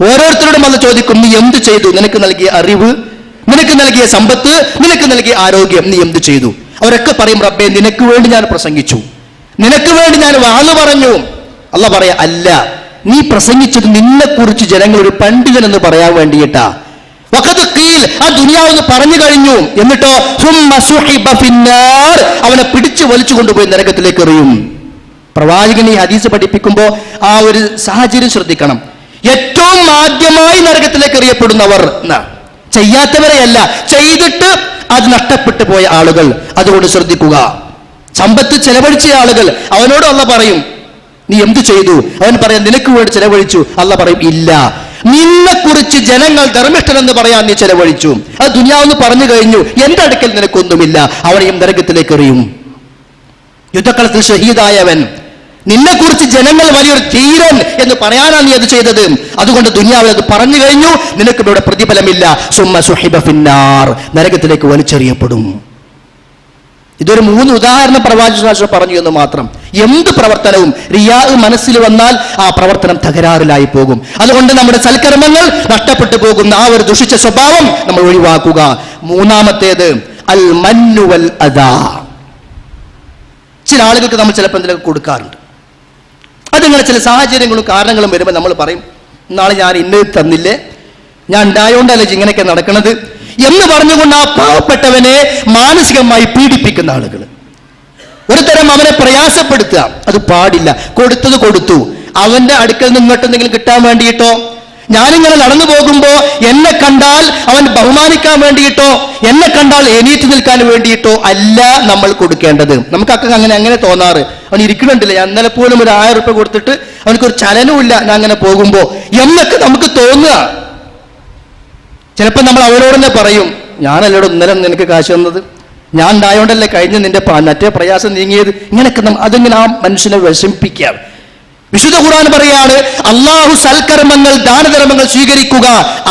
ഓരോരുത്തരോടും അത് ചോദിക്കും, നീ എന്ത് ചെയ്തു? നിനക്ക് നൽകിയ അറിവ്, നിനക്ക് നൽകിയ സമ്പത്ത്, നിനക്ക് നൽകിയ ആരോഗ്യം, നീ എന്ത് ചെയ്തു? അവരൊക്കെ പറയും, റബ്ബേ നിനക്ക് വേണ്ടി ഞാൻ പ്രസംഗിച്ചു, നിനക്ക് വേണ്ടി ഞാൻ വാള് പറഞ്ഞു. അല്ലാഹ് പറയാ, അല്ല, നീ പ്രസംഗിച്ചത് നിന്നെ കുറിച്ച് ജനങ്ങൾ ഒരു പണ്ഡിതൻ എന്ന് പറയാൻ വേണ്ടിയിട്ടാ. വഖദ് ഖീൽ, ആ ദുനിയാവെന്ന് പറഞ്ഞു കഴിഞ്ഞു. എന്നിട്ടോ സുമ്മ സുഹിബ ഫിന്നാർ, അവനെ പിടിച്ചു വലിച്ചു കൊണ്ടുപോയി നരകത്തിലേക്ക് എറിയും. പ്രവാചകൻ ഈ ഹദീസ് പഠിപ്പിക്കുമ്പോൾ ആ ഒരു സാഹചര്യം ശ്രദ്ധിക്കണം. ഏറ്റവും ആദ്യമായി നരകത്തിലേക്ക് എറിയപ്പെടുന്നവർ ചെയ്യാത്തവരെയല്ല, ചെയ്തിട്ട് അത് നഷ്ടപ്പെട്ടു പോയ ആളുകൾ. അതുകൊണ്ട് ശ്രദ്ധിക്കുക. സമ്പത്ത് ചെലവഴിച്ച ആളുകൾ, അവനോട് അല്ലാഹ് പറയും, നീ എന്ത് ചെയ്തു? അവൻ പറയാം, നിനക്ക് വേണ്ടി ചെലവഴിച്ചു. അല്ലാഹ് പറയും, ഇല്ല, നിന്നെ കുറിച്ച് ജനങ്ങൾ ധർമ്മിഷ്ഠൻ എന്ന് പറയാൻ നീ ചെലവഴിച്ചു. അത് ദുനിയാവെന്ന് പറഞ്ഞു കഴിഞ്ഞു, എന്റെ അടുക്കൽ നിനക്കൊന്നുമില്ല. അവനെയും നരകത്തിലേക്ക് എറിയും. യുദ്ധക്കളത്തിൽ ഷഹീദായവൻ, നിന്നെ കുറിച്ച് ജനങ്ങൾ വലിയൊരു ധീരൻ എന്ന് പറയാനാണ് നീ അത് ചെയ്തത്. അതുകൊണ്ട് ദുനിയാവിൽ അത് പറഞ്ഞു കഴിഞ്ഞു, നിനക്ക് ഇവിടെ പ്രതിഫലമില്ല. സുമ്മ സുഹിബ ഫിന്നാർ, നരകത്തിലേക്ക് വലിച്ചെറിയപ്പെടും. ഇതൊരു 3 ഉദാഹരണം പ്രവാചകൻ പറഞ്ഞു എന്ന് മാത്രം. എന്ത് പ്രവർത്തനവും റിയാ മനസ്സിൽ വന്നാൽ ആ പ്രവർത്തനം തകരാറിലായി പോകും. അതുകൊണ്ട് നമ്മുടെ സൽക്കർമ്മങ്ങൾ നഷ്ടപ്പെട്ടു പോകുന്ന ആ ഒരു ദുഷിച്ച സ്വഭാവം നമ്മൾ ഒഴിവാക്കുക. 3-ാമത്തേത് അൽ മന്നു വൽ അദാ. ചില ആളുകൾക്ക് നമ്മൾ ചിലപ്പോൾ എന്തെങ്കിലും കൊടുക്കാറുണ്ട്. അതിങ്ങനെ ചില സാഹചര്യങ്ങളും കാരണങ്ങളും വരുമ്പോൾ നമ്മൾ പറയും, നാളെ ഞാൻ ഇന്നത് തന്നില്ലേ, ഞാൻ ഉണ്ടായോണ്ടല്ലേ ഇങ്ങനെയൊക്കെ നടക്കണത് എന്ന് പറഞ്ഞുകൊണ്ട് ആ പാവപ്പെട്ടവനെ മാനസികമായി പീഡിപ്പിക്കുന്ന ആളുകൾ, ഒരു തരം അവനെ പ്രയാസപ്പെടുത്തുക. അത് പാടില്ല. കൊടുത്തത് കൊടുത്തു. അവന്റെ അടുക്കൽ നിന്ന് ഇങ്ങോട്ട് എന്തെങ്കിലും കിട്ടാൻ വേണ്ടിയിട്ടോ, ഞാനിങ്ങനെ നടന്നു പോകുമ്പോ എന്നെ കണ്ടാൽ അവൻ ബഹുമാനിക്കാൻ വേണ്ടിയിട്ടോ, എന്നെ കണ്ടാൽ എണീറ്റ് നിൽക്കാൻ വേണ്ടിയിട്ടോ അല്ല നമ്മൾ കൊടുക്കേണ്ടത്. നമുക്കൊക്കെ അങ്ങനെ തോന്നാറ്. അവൻ ഇരിക്കണുണ്ടല്ലേ, ഞാൻ ഇന്നലെ പോലും ഒരു 1000 രൂപ കൊടുത്തിട്ട് അവനക്കൊരു ചലനവുമില്ല ഞാൻ അങ്ങനെ പോകുമ്പോ എന്നൊക്കെ നമുക്ക് തോന്നുക. ചിലപ്പോൾ നമ്മൾ അവരോട് തന്നെ പറയും, ഞാനല്ലോട് ഇന്നലെ നിനക്ക് കാശ് തന്നത്, ഞാൻ ഉണ്ടായോണ്ടല്ലേ കഴിഞ്ഞ് നിന്റെ മറ്റേ പ്രയാസം നീങ്ങിയത്. ഇങ്ങനെയൊക്കെ അതിങ്ങനെ ആ മനുഷ്യനെ വിഷമിപ്പിക്കുകയാണ്. വിശുദ്ധ ഖുർആൻ പറയാണ്, അല്ലാഹു സൽക്കർമ്മങ്ങൾ, ദാനധർമ്മങ്ങൾ സ്വീകരിക്കുക.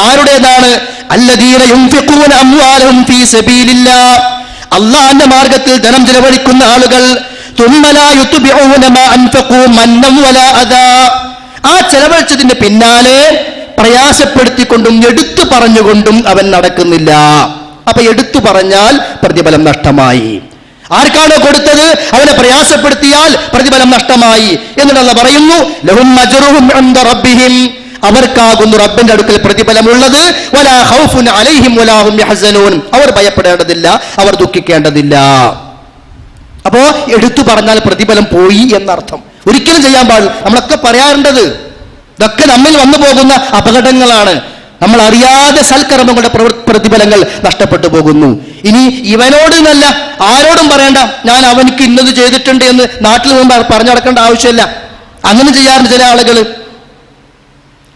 ആരുടേതാണ്? അല്ലദീന യുൻഫിഖൂന അംവാലഹും ഫീ സബീലില്ലാഹ്, അല്ലാഹുവിന്റെ മാർഗ്ഗത്തിൽ ധനം ചെലവഴിക്കുന്ന ആളുകൾ. തുമ്മ ലാ യുത്ബിഊന മാ അൻഫഖൂ മന്നൻ വലാ അദാ, ആ ചെലവഴിച്ചതിന്റെ പിന്നാലെ പ്രയാസപ്പെടുത്തിക്കൊണ്ടും എടുത്തു പറഞ്ഞുകൊണ്ടും അവൻ നടക്കുന്നില്ല. അപ്പൊ എടുത്തു പറഞ്ഞാൽ പ്രതിഫലം നഷ്ടമായി. ആർക്കാണോ കൊടുത്തത് അവനെ പ്രയാസപ്പെടുത്തിയാൽ പ്രതിഫലം നഷ്ടമായി. എന്നിട്ട് അല്ലാഹ് പറയുന്നു, ലഹും അജ്റുഹും ഇൻദ റബ്ബിഹിം, അവർക്കാകുന്നു റബ്ബിന്റെ അടുക്കൽ പ്രതിഫലമുള്ളത്. വലാ ഖൗഫുൻ അലൈഹിം വലാ ഹും യഹ്സനൂൻ, അവർ ഭയപ്പെടേണ്ടതില്ല, അവർ ദുഃഖിക്കേണ്ടതില്ല. അപ്പോ എടുത്തു പറഞ്ഞാൽ പ്രതിഫലം പോയി എന്നർത്ഥം. ഒരിക്കലും ചെയ്യാൻ പാടില്ല. നമ്മളൊക്കെ പറയാറുണ്ടത് ഇതൊക്കെ നമ്മിൽ വന്നു പോകുന്ന അപകടങ്ങളാണ്. നമ്മൾ അറിയാതെ സൽക്കർമ്മങ്ങളുടെ പ്രതിഫലങ്ങൾ നഷ്ടപ്പെട്ടു പോകുന്നു. ഇനി ഇവനോട് എന്നല്ല, ആരോടും പറയണ്ട ഞാൻ അവനിക്ക് ഇന്നത് ചെയ്തിട്ടുണ്ട് എന്ന് നാട്ടിൽ നിന്ന് പറഞ്ഞു നടക്കേണ്ട ആവശ്യമില്ല. അങ്ങനെ ചെയ്യാറുണ്ട് ചില ആളുകൾ.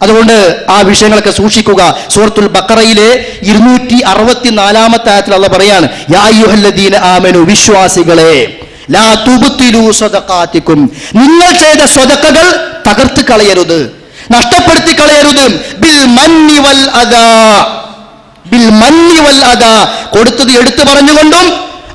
അതുകൊണ്ട് ആ വിഷയങ്ങളൊക്കെ സൂക്ഷിക്കുക. സൂറത്തുൽ ബഖറയിലെ 264-ാമത്തെ ആയത്തിൽ അല്ലാഹ് പറയാണ്, യാ അയ്യുഹല്ലദീന ആമനു, വിശ്വാസികളെ, ലാ തുബ്തിലൂ സദഖാതികും, നിങ്ങൾ ചെയ്ത സ്വതക്കകൾ തകർത്ത് കളയരുത്, നഷ്ടപ്പെടുത്തി കളയരുത്. ബിൽ മന്നി വൽ അദാ, ബിൽ മന്നി വൽ അദാ, കൊടുത്തത് എടുത്തു പറഞ്ഞുകൊണ്ടും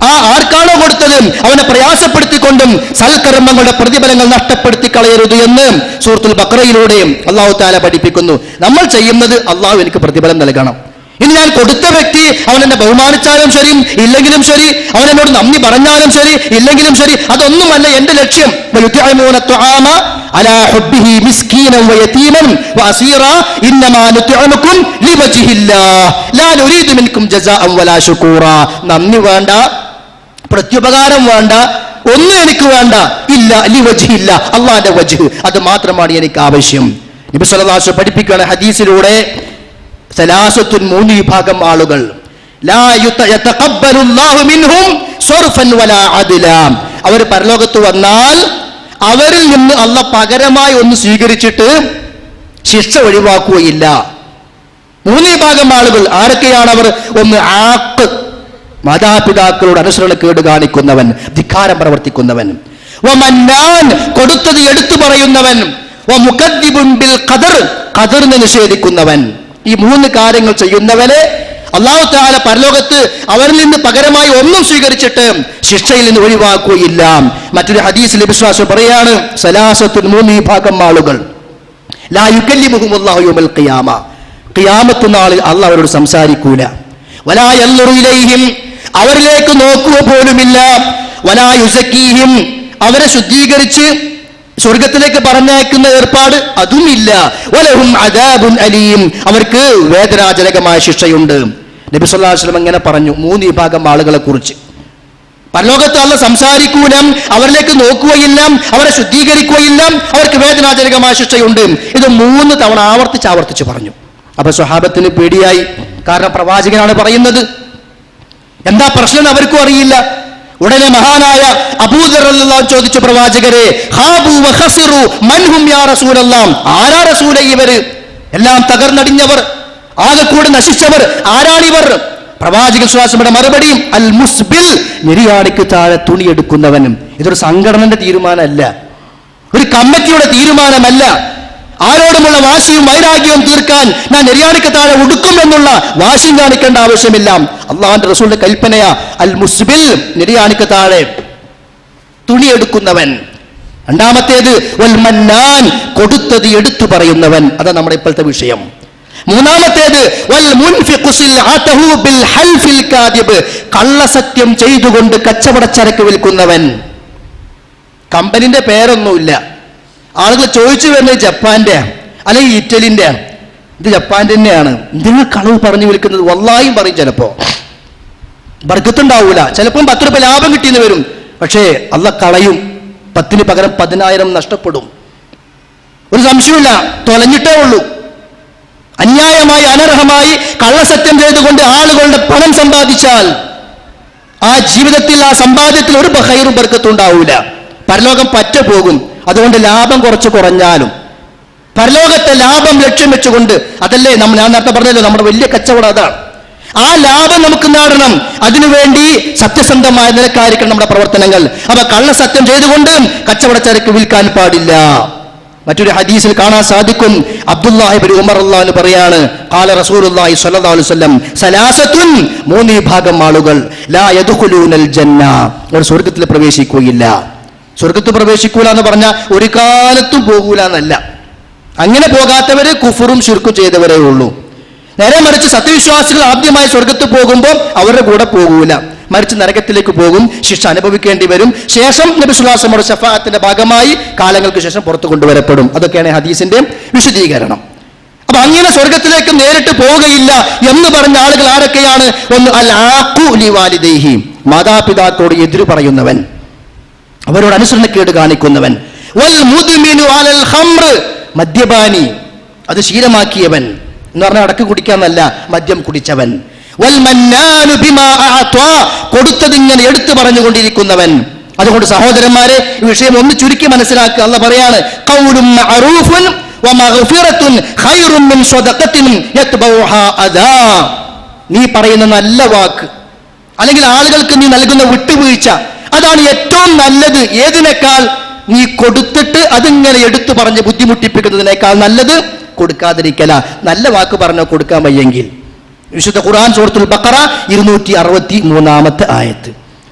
ആ ആർക്കാണോ കൊടുത്തത് അവനെ പ്രയാസപ്പെടുത്തിക്കൊണ്ടും സൽക്കർമ്മങ്ങളുടെ പ്രതിഫലങ്ങൾ നഷ്ടപ്പെടുത്തി കളയരുത് എന്ന് സൂറത്തുൽ ബഖറയിലൂടെ അല്ലാഹു തആല പഠിപ്പിക്കുന്നു. നമ്മൾ ചെയ്യുന്നത് അല്ലാഹു എനിക്ക് പ്രതിഫലം നൽകണം. ഇനി ഞാൻ കൊടുത്ത വ്യക്തി അവൻ എന്നെ ബഹുമാനിച്ചാലും ശരി ഇല്ലെങ്കിലും ശരി, അവൻ എന്നോട് നന്ദി പറഞ്ഞാലും ശരി ഇല്ലെങ്കിലും ശരി, അതൊന്നുമല്ല എന്റെ ലക്ഷ്യം. അലാ ഹുബ്ബിഹി മിസ്കീനൻ വയതീമൻ വഅസീറാ ഇന്നമാ നുത്ഇമുകും ലിവജ്ഹില്ലാഹ് ലാ നുരീദു മിൻകും ജസാഅൻ വലാ ശുകൂറാ. നന്ദി വേണ്ട, പ്രത്യുപകാരം വേണ്ട, ഒന്നും എനിക്ക് വേണ്ട. ഇല്ല ലിവജ്ഹില്ല, അല്ലാഹുവിന്റെ വജ്ഹ്, അത് മാത്രമാണ് എനിക്ക് ആവശ്യം. നബി സല്ലല്ലാഹു അലൈഹി വസല്ലം പഠിപ്പിക്കുകയാണ് ഹദീസിലൂടെ, സലാസത്തുൻ, 3 വിഭാഗം ആളുകൾ, ലാ യതഖബ്ബലുല്ലാഹു മിൻഹും സർഫൻ വലാ അദ്ലാ, അവർ പരലോകത്ത് വന്നാൽ അവരിൽ നിന്ന് അല്ലാഹ് പകരമായി ഒന്ന് സ്വീകരിച്ചിട്ട് ശിക്ഷ ഒഴിവാക്കുകയില്ല. 3 വിഭാഗം ആളുകൾ ആരൊക്കെയാണ് അവർ? ഒന്ന് ആഖ്, മാതാപിതാക്കളോട് അനുസരണക്കേട് കാണിക്കുന്നവൻ, ധിക്കാരം പ്രവർത്തിക്കുന്നവൻ. വമന്നാൻ, കൊടുത്തത് എടുത്തു പറയുന്നവൻ. വമുകദ്ദിബുൻ ബിൽ ഖദർ, ഖദറിനെ നിഷേധിക്കുന്നവൻ. ഈ 3 കാര്യങ്ങൾ ചെയ്യുന്നവനെ അല്ലാഹു തആല പരലോകത്ത് അവരിൽ നിന്ന് പകരമായി ഒന്നും സ്വീകരിച്ചിട്ട് ശിക്ഷയിൽ നിന്ന് ഒഴിവാക്കുകയില്ല. മറ്റൊരു ഹദീസിൽ വിശ്വാസം പറയാണ്, സലാസത്തുൻ, 3 വിഭാഗം ആളുകൾ, ലാ യുകല്ലിമുഹുമുല്ലാഹു യൗമൽ ഖിയാമ, ഖിയാമത്ത് നാളിൽ അല്ലാഹു അവരോട് സംസാരിക്കൂല. വലാ യൻദുറു ഇലൈഹിം, അവരിലേക്ക് നോക്കുക പോലുമില്ല. വലാ യുസക്കീഹിം, അവരെ ശുദ്ധീകരിച്ച് സ്വർഗത്തിലേക്ക് പറഞ്ഞയക്കുന്ന ഏർപ്പാട് അതുമില്ല. വലഹും അദാബുൻ അലീം, അവർക്ക് വേദനാജനകമായ ശിക്ഷയുണ്ട്. നബി സല്ലല്ലാഹു അലൈഹി വസല്ലം ഇങ്ങനെ പറഞ്ഞു 3 വിഭാഗം ആളുകളെ കുറിച്ച്. പരലോകത്ത് അല്ലാഹു സംസാരിക്കൂല, അവരിലേക്ക് നോക്കുകയില്ല, അവരെ ശുദ്ധീകരിക്കുകയില്ല, അവർക്ക് വേദനാജനകമായ ശിക്ഷയുണ്ട്. ഇത് 3 തവണ ആവർത്തിച്ച് പറഞ്ഞു. അപ്പൊ സ്വഹാബത്തിന് പേടിയായി. കാരണം പ്രവാചകനാണ് പറയുന്നത്. എന്താ പ്രശ്നം അവർക്കും അറിയില്ല. ഉടനെ മഹാനായ അബൂദർ റളിയല്ലാഹു അൻഹു ചോദിച്ചു, പ്രവാചകരെ, ഖാബു വഖസിറു മൻഹും യാ റസൂലല്ലാഹ്, ആരാ റസൂലേ ഇവർ? എല്ലാം തകർന്നടിഞ്ഞവർ, ആകെ കൂടി നശിച്ചവർ, ആരാണിവർ? പ്രവാചകൻ സ്വല്ലല്ലാഹു അലൈഹി വസല്ലം മറുപടി, അൽ മുസ്ബിൽ, നിര്യാണിക്ക് താഴെ തുണിയെടുക്കുന്നവനും. ഇതൊരു സംഘടനയുടെ തീരുമാനമല്ല, ഒരു കമ്മിറ്റിയുടെ തീരുമാനമല്ല. ആരോടുമുള്ള വാശിയും വൈരാഗ്യവും തീർക്കാൻ ഞാൻ നിര്യാണിക്ക് താഴെ ഉടുക്കും എന്നുള്ള വാശിയും കാണിക്കേണ്ട ആവശ്യമില്ല. അള്ളാഹുവിന്റെ റസൂലിന്റെ കൽപ്പനയാ, അൽ മുസ്ബിൽ, നിര്യാണിക്ക് താഴെ തുണിയെടുക്കുന്നവൻ. രണ്ടാമത്തേത് വൽ മന്നാൻ, കൊടുത്തത് എടുത്തു പറയുന്നവൻ. അതാ നമ്മുടെ ഇപ്പോഴത്തെ വിഷയം. മൂന്നാമത്തേത് വൽ മുൻഫിഖു സിൽഅതഹു ബിൽ ഹൽഫിൽ കാദിബ്, കള്ളസത്യം ചെയ്തുകൊണ്ട് കച്ചവടച്ചരക്ക് വിൽക്കുന്നവൻ. കമ്പനിന്റെ പേരൊന്നുമില്ല, ആളുകൾ ചോദിച്ചു വരുന്നത് ജപ്പാന്റെ അല്ലെങ്കിൽ ഇറ്റലിന്റെ. ഇത് ജപ്പാന്റെ തന്നെയാണ്. നിങ്ങൾ കളവ് പറഞ്ഞു വിൽക്കുന്നത്? വല്ലാഹിയും പറയും. ചിലപ്പോ ബർക്കത്തുണ്ടാവൂല, ചിലപ്പം 10 രൂപ ലാഭം കിട്ടിയെന്ന് വരും. പക്ഷേ അല്ലാഹ് കളയും. 10ന് പകരം 10,000 നഷ്ടപ്പെടും. ഒരു സംശയമില്ല, തൊലഞ്ഞിട്ടേ ഉള്ളൂ. അന്യായമായി അനർഹമായി കള്ളസത്യം ചെയ്തുകൊണ്ട് ആളുകളുടെ പണം സമ്പാദിച്ചാൽ ആ ജീവിതത്തിൽ, ആ സമ്പാദ്യത്തിൽ ഒരു ഖൈറും ബർക്കത്തും ഉണ്ടാവൂല. പരലോകം പറ്റ പോകും. അതുകൊണ്ട് ലാഭം കുറച്ച് കുറഞ്ഞാലും പരലോകത്തെ ലാഭം ലക്ഷ്യം വെച്ചുകൊണ്ട്, അതല്ലേ ഞാൻ നേരത്തെ പറഞ്ഞല്ലോ നമ്മുടെ വലിയ കച്ചവടം അതാണ്. ആ ലാഭം നമുക്ക് നേടണം. അതിനുവേണ്ടി സത്യസന്ധമായ നിലക്കായിരിക്കണം നമ്മുടെ പ്രവർത്തനങ്ങൾ. അപ്പൊ കള്ളസത്യം ചെയ്തുകൊണ്ട് കച്ചവടച്ചരക്ക് വിൽക്കാൻ പാടില്ല. മറ്റൊരു ഹദീസിൽ കാണാൻ സാധിക്കും, അബ്ദുല്ലാഹി ഇബ്നു ഉമർ റളിയല്ലാഹു അൻഹു പറയാണ്, ഖാല റസൂലുള്ളാഹി സ്വല്ലല്ലാഹു അലൈഹി വസല്ലം, സലാസത്തുൻ, 3 വിഭാഗം ആളുകൾ, ലാ യദ്ഖുലൂനൽ ജന്ന, അവർ സ്വർഗ്ഗത്തിൽ പ്രവേശിക്കുകയില്ല. സ്വർഗത്ത് പ്രവേശിക്കൂല എന്ന് പറഞ്ഞാൽ ഒരു കാലത്തും പോകൂല എന്നല്ല. അങ്ങനെ പോകാത്തവര് കുഫറും ശിർക്കും ചെയ്തവരേ ഉള്ളൂ. നേരെ മറിച്ച് സത്യവിശ്വാസികൾ ആദ്യമായി സ്വർഗത്ത് പോകുമ്പോൾ അവരുടെ കൂടെ പോകൂല, മറിച്ച് നരകത്തിലേക്ക് പോകും, ശിക്ഷ അനുഭവിക്കേണ്ടി വരും. ശേഷം നബി സല്ലല്ലാഹു അലൈഹി വസല്ലം ശഫാഅത്തിന്റെ ഭാഗമായി കാലങ്ങൾക്ക് ശേഷം പുറത്തു കൊണ്ടുവരപ്പെടും. അതൊക്കെയാണ് ഹദീസിന്റെ വിശദീകരണം. അപ്പൊ അങ്ങനെ സ്വർഗത്തിലേക്ക് നേരിട്ട് പോവുകയില്ല എന്ന് പറഞ്ഞ ആളുകൾ ആരൊക്കെയാണ്? ഒന്ന് അൽ ആഖു ലിവാലിദൈഹി, മാതാപിതാക്കളോട് എതിര് പറയുന്നവൻ, അവരോട് അനുസരണക്കേട് കാണിക്കുന്നവൻ. വൽ മുദ്മിനു അലൽ ഖംർ, മദ്യപാനി, അത് ശീലമാക്കിയവൻ എന്ന് പറഞ്ഞാൽ അടക്ക് കുടിക്കാന്നല്ല, മദ്യം കുടിച്ചവൻ. വൽ മന്നാനു ബിമാ അഅതാ, കൊടുത്തതിങ്ങനെ എടുത്തു പറഞ്ഞുകൊണ്ടിരിക്കുന്നവൻ. അതുകൊണ്ട് സഹോദരന്മാരെ, ഈ വിഷയം ഒന്ന് ചുരുക്കി മനസ്സിലാക്കുക. അല്ലാഹു പറയാണ്, ഖൗലുൻ മഅറൂഫുൻ വമഗ്ഫിറത്തുൻ ഖൈറുൻ മിൻ സ്വദഖത്തിൻ യത്ബഉഹാ അദാ, നീ പറയുന്ന നല്ല വാക്ക് അല്ലെങ്കിൽ ആളുകൾക്ക് നീ നൽകുന്ന വിട്ടുവീഴ്ച, അതാണ് ഏറ്റവും നല്ലത്. ഏതിനേക്കാൾ? നീ കൊടുത്തിട്ട് അതിങ്ങനെ എടുത്തു പറഞ്ഞ് ബുദ്ധിമുട്ടിപ്പിക്കുന്നതിനേക്കാൾ നല്ലത് കൊടുക്കാതിരിക്കല. നല്ല വാക്ക് പറഞ്ഞോ കൊടുക്കാൻ വയ്യെങ്കിൽ. വിശുദ്ധ ഖുർആൻ സൂറത്തുൽ ബഖറ 263 ആയത്ത്.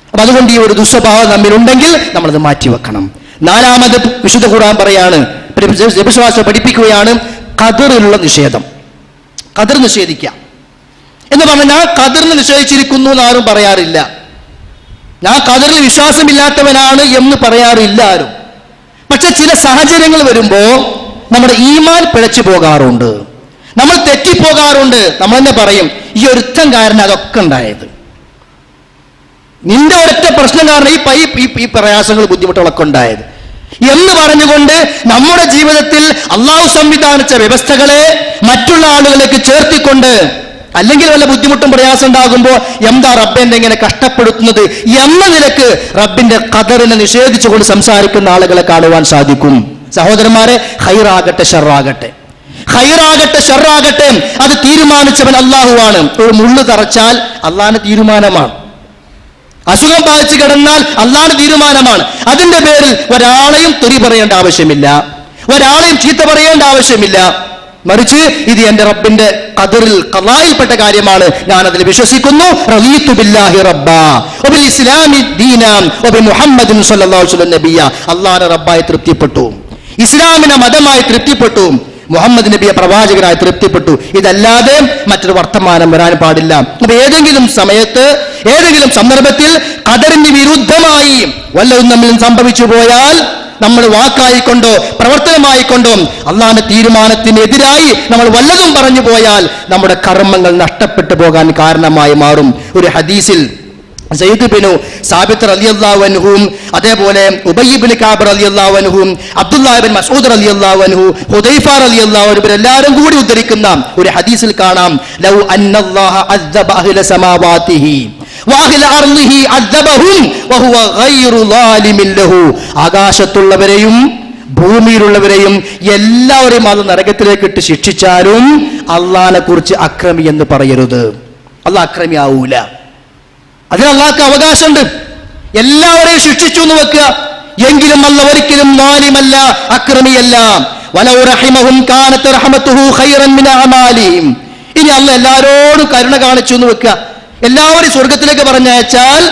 അപ്പൊ അതുകൊണ്ട് ഈ ഒരു ദുസ്വഭാവം നമ്മിലുണ്ടെങ്കിൽ നമ്മളത് മാറ്റിവെക്കണം. 4-ാമത് വിശുദ്ധ ഖുർആൻ പറയാണ്, വിശ്വാസം പഠിപ്പിക്കുകയാണ്, ഖദറിലുള്ള നിഷേധം. ഖദർ നിഷേധിക്കുക എന്ന് പറഞ്ഞാൽ ഖദറിന് നിഷേധിച്ചിരിക്കുന്നു എന്ന് ആരും പറയാറില്ല. ഞാൻ ഖദറിൽ വിശ്വാസമില്ലാത്തവനാണ് എന്ന് പറയാറില്ല ആരും. പക്ഷെ ചില സാഹചര്യങ്ങൾ വരുമ്പോ നമ്മുടെ ഈമാൻ പിഴച്ചു പോകാറുണ്ട്, നമ്മൾ തെറ്റിപ്പോകാറുണ്ട്. നമ്മൾ തന്നെ പറയും, ഈ ഒരുത്തം കാരണം അതൊക്കെ ഉണ്ടായത്, നിന്റെ ഒരൊറ്റ പ്രശ്നം കാരണം ഈ പ്രയാസങ്ങൾ ബുദ്ധിമുട്ടുകളൊക്കെ ഉണ്ടായത് എന്ന് പറഞ്ഞുകൊണ്ട് നമ്മുടെ ജീവിതത്തിൽ അള്ളാഹു സംവിധാനിച്ച വ്യവസ്ഥകളെ മറ്റുള്ള ആളുകളിലേക്ക് ചേർത്തിക്കൊണ്ട്, അല്ലെങ്കിൽ വല്ല ബുദ്ധിമുട്ടും പ്രയാസം ഉണ്ടാകുമ്പോൾ എന്താ റബ്ബെന്നെ ഇങ്ങനെ കഷ്ടപ്പെടുത്തുന്നത് എന്ന നിലക്ക് റബ്ബിന്റെ ഖദറിനെ നിഷേധിച്ചുകൊണ്ട് സംസാരിക്കുന്ന ആളുകളെ കാണുവാൻ സാധിക്കും. സഹോദരന്മാരെ, ഖൈറാകട്ടെ ഷർറാകട്ടെ, ഖൈറാകട്ടെ ഷർറാകട്ടെ, അത് തീരുമാനിച്ചവൻ അല്ലാഹുവാണ്. ഒരു മുള്ളു തറച്ചാൽ അള്ളാഹിന്റെ തീരുമാനമാണ്. അസുഖം ബാധിച്ച് കിടന്നാൽ അള്ളാഹുവിന്റെ തീരുമാനമാണ്. അതിന്റെ പേരിൽ ഒരാളെയും തെറി പറയേണ്ട ആവശ്യമില്ല, ഒരാളെയും ചീത്ത പറയേണ്ട ആവശ്യമില്ല. മറിച്ച് ഇത് എന്റെ റബ്ബിന്റെ ഖദറിൽ ഖളായിൽപ്പെട്ട കാര്യമാണ്, ഞാൻ അതിൽ വിശ്വസിക്കുന്നു. റളീതു ബില്ലാഹി റബ്ബാ വബിൽ ഇസ്ലാമി ദീനാൻ വബി മുഹമ്മദിൻ സ്വല്ലല്ലാഹു അലൈഹി വസല്ലം നബിയ. അല്ലാഹുവിനെ റബ്ബായി തൃപ്തിപ്പെട്ടു, ഇസ്ലാമിനെ മതമായി തൃപ്തിപ്പെട്ടു, മുഹമ്മദ് നബിയെ പ്രവാചകനായി തൃപ്തിപ്പെട്ടു. ഇതല്ലാതെ മറ്റൊരു വർത്തമാനം വരാൻ പാടില്ല. അപ്പൊ ഏതെങ്കിലും സമയത്ത്, ഏതെങ്കിലും സന്ദർഭത്തിൽ ഖദറിന് വിരുദ്ധമായി വല്ലതും നമ്മിൽ സംഭവിച്ചു പോയാൽ, നമ്മൾ വാക്കായിക്കൊണ്ടോ പ്രവർത്തനമായിക്കൊണ്ടോ അള്ളാഹുവിന്റെ തീരുമാനത്തിനെതിരായി നമ്മൾ വല്ലതും പറഞ്ഞു പോയാൽ നമ്മുടെ കർമ്മങ്ങൾ നഷ്ടപ്പെട്ടു പോകാൻ കാരണമായി മാറും. ഒരു ഹദീസിൽ സയ്യിദ് ബിനു സാബിത്ത് റളിയല്ലാഹു അൻഹും അതേപോലെ ഉബയ്യ് ഇബ്നു കഅബ് റളിയല്ലാഹു അൻഹും അബ്ദുല്ലാഹ് ഇബ്നു മസ്ഊദ് റളിയല്ലാഹു അൻഹു ഹുദൈഫ റളിയല്ലാഹു അൻഹു ഇവരെല്ലാവരും കൂടി ഉദ്ധരിക്കുന്ന ഒരു ഹദീസിൽ കാണാം, ലൗ അന്നല്ലാഹ അസ്ദബ അഹ്ല സമാവാതിഹി വഅഹ്ല അർളിഹി അസ്ദബഹും വഹുവ ഗൈറു ളാലിമിൻ ലഹു. ആകാശത്തുള്ളവരെയും ഭൂമിയിലുള്ളവരെയും എല്ലാവരെയും അത് നരകത്തിലേക്ക് ഇട്ട് ശിക്ഷിച്ചാലും അള്ളാഹിനെ കുറിച്ച് അക്രമി എന്ന് പറയരുത്. അള്ളാഹ് അക്രമി ആവൂല, അതിന് അള്ളാഹ്ക്ക് അവകാശമുണ്ട്. എല്ലാവരെയും ശിക്ഷിച്ചു എന്ന് വെക്കുക, എങ്കിലും അല്ലാഹ് ഒരിക്കലും ളാലിമല്ല, അക്രമിയല്ല. വലൗ റഹിമഹും കാനത് റഹ്മത്തുഹു ഖൈറൻ മിൻ അഅമാലിഹിം. ഇനി അള്ളാഹ് എല്ലാവരോടും കരുണ കാണിച്ചു എന്ന് വെക്കുക, എല്ലാവരും സ്വർഗത്തിലേക്ക് പറഞ്ഞയച്ചാൽ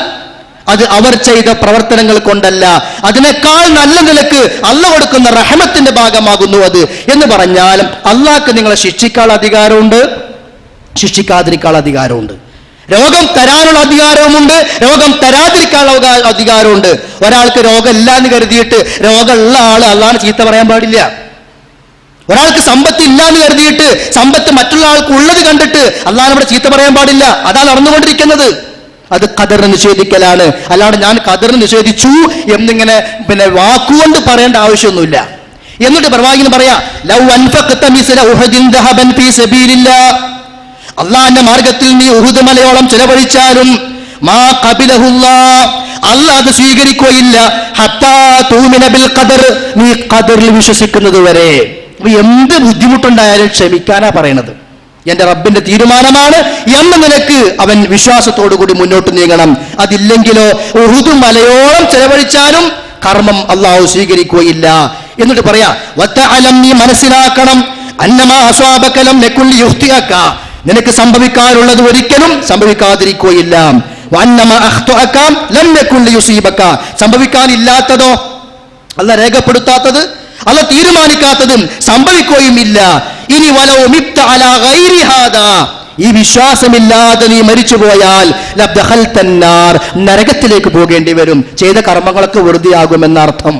അത് അവർ ചെയ്ത പ്രവർത്തനങ്ങൾ കൊണ്ടല്ല, അതിനേക്കാൾ നല്ല നിലക്ക് അള്ളാഹ് കൊടുക്കുന്ന റഹ്മത്തിന്റെ ഭാഗമാകുന്നു അത് എന്ന് പറഞ്ഞാൽ അള്ളാഹ്ക്ക് നിങ്ങളെ ശിക്ഷിക്കാനുള്ള അധികാരമുണ്ട്, ശിക്ഷിക്കാതിരിക്കാനുള്ള അധികാരമുണ്ട്. രോഗം തരാനുള്ള അധികാരവുമുണ്ട്, രോഗം തരാതിരിക്കാനുള്ള അധികാരമുണ്ട്. ഒരാൾക്ക് രോഗം ഇല്ല എന്ന് കരുതിയിട്ട് രോഗമുള്ള ആള് അള്ളാഹുവിനെ ചീത്ത പറയാൻ പാടില്ല. ഒരാൾക്ക് സമ്പത്ത് ഇല്ല എന്ന് കരുതിയിട്ട് സമ്പത്ത് മറ്റുള്ള ആൾക്ക് ഉള്ളത് കണ്ടിട്ട് അള്ളാഹുവിനെ ചീത്ത പറയാൻ പാടില്ല. അതാണ് നടന്നുകൊണ്ടിരിക്കുന്നത്. അത് ഖദറിനെ നിഷേധിക്കലാണ്. അല്ലാതെ ഞാൻ ഖദറിനെ നിഷേധിച്ചു എന്നിങ്ങനെ വാക്കുകൊണ്ട് പറയേണ്ട ആവശ്യമൊന്നുമില്ല. എന്നിട്ട് പ്രവാചകൻ പറയാ, ലൗ അൻഫഖത മിസ്ല ഉഹദിൻ ദഹബൻ ഫീ സബീലില്ലാഹ്, അള്ളാഹിന്റെ മാർഗത്തിൽ നീ ഉഹുദ് മലയോളം ചെലവഴിച്ചാലും മാ ഖബിലഹുല്ലാഹ്, അള്ളാഹ് അത് സ്വീകരിക്കുകയില്ല. ഹത്താ തൂമിന ബിൽ ഖദർ, നീ ഖദറിൽ വിശ്വസിക്കുന്നത് വരെ. എന്ത് ബുദ്ധിമുട്ടുണ്ടായാലും ക്ഷമിക്കാനാ പറയണത്. എന്റെ റബ്ബിന്റെ തീരുമാനമാണ് എന്ന നിലക്ക് അവൻ വിശ്വാസത്തോടു കൂടി മുന്നോട്ട് നീങ്ങണം. അതില്ലെങ്കിലോ ഉഹുദ് മലയോളം ചെലവഴിച്ചാലും കർമ്മം അള്ളാഹു സ്വീകരിക്കുകയില്ല. എന്നിട്ട് പറയാ, വതഅലം, നീ മനസ്സിലാക്കണം, അന്നമാ അസ്വാബക ലം യകുൻ ലിയുഖ്തിഅക, നിനക്ക് സംഭവിക്കാനുള്ളത് ഒരിക്കലും സംഭവിക്കാതിരിക്കുകയില്ല. വഅന്നമാ അഖ്തഅക ലം യകുൻ ലിയുസീബക, സംഭവിക്കാനില്ലാത്തതോ അല്ലാഹ് രേഖപ്പെടുത്താത്തത് അല്ലാഹ് തീരുമാനിക്കാത്തതും സംഭവിക്കുകയും ഇല്ല. ഇനി വലൗ മിത്ത അലാ ഗൈരി ഹാദാ, ഈ വിശ്വാസമില്ലാതെ നീ മരിച്ചു പോയാൽ ലബ്ദഖൽതന്നാർ, നരകത്തിലേക്ക് പോകേണ്ടി വരും. ചെയ്ത കർമ്മങ്ങളൊക്കെ വെറുതെയാകുമെന്നർത്ഥം.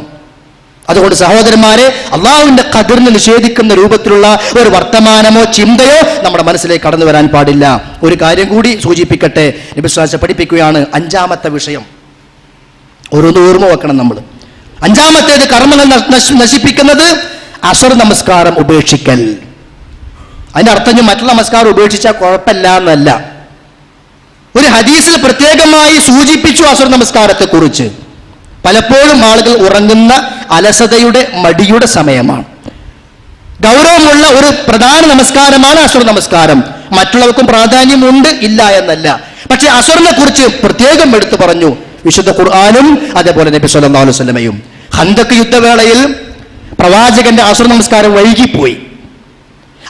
അതുകൊണ്ട് സഹോദരന്മാരെ, അള്ളാഹുവിന്റെ ഖദറിനെ നിഷേധിക്കുന്ന രൂപത്തിലുള്ള ഒരു വർത്തമാനമോ ചിന്തയോ നമ്മുടെ മനസ്സിലേക്ക് കടന്നു വരാൻ പാടില്ല. ഒരു കാര്യം കൂടി സൂചിപ്പിക്കട്ടെ, നബി സ്വല്ലല്ലാഹു അലൈഹി വസല്ലം പഠിപ്പിക്കുകയാണ്. അഞ്ചാമത്തെ വിഷയം ഓരോന്ന് ഓർമ്മ വെക്കണം നമ്മൾ. അഞ്ചാമത്തേത് കർമ്മങ്ങൾ നശിപ്പിക്കുന്നത് അസർ നമസ്കാരം ഉപേക്ഷിക്കൽ. അതിന്റെ അർത്ഥം മറ്റുള്ള നമസ്കാരം ഉപേക്ഷിച്ചാൽ കുഴപ്പമില്ല എന്നല്ല. ഒരു ഹദീസിൽ പ്രത്യേകമായി സൂചിപ്പിച്ചു അസർ നമസ്കാരത്തെ കുറിച്ച്. പലപ്പോഴും ആളുകൾ ഉറങ്ങുന്ന അലസതയുടെ മടിയുടെ സമയമാണ്. ഗൗരവമുള്ള ഒരു പ്രധാന നമസ്കാരമാണ് അസർ നമസ്കാരം. മറ്റുള്ളവർക്കും പ്രാധാന്യമുണ്ട്, ഇല്ല എന്നല്ല. പക്ഷെ അസറിനെ കുറിച്ച് പ്രത്യേകം എടുത്തു പറഞ്ഞു വിശുദ്ധ ഖുർആനും അതേപോലെ നബി സല്ലല്ലാഹു അലൈഹി വസല്ലമയും. ഖന്തക്ക് യുദ്ധവേളയിൽ പ്രവാചകന്റെ അസർ നമസ്കാരം വൈകിപ്പോയി.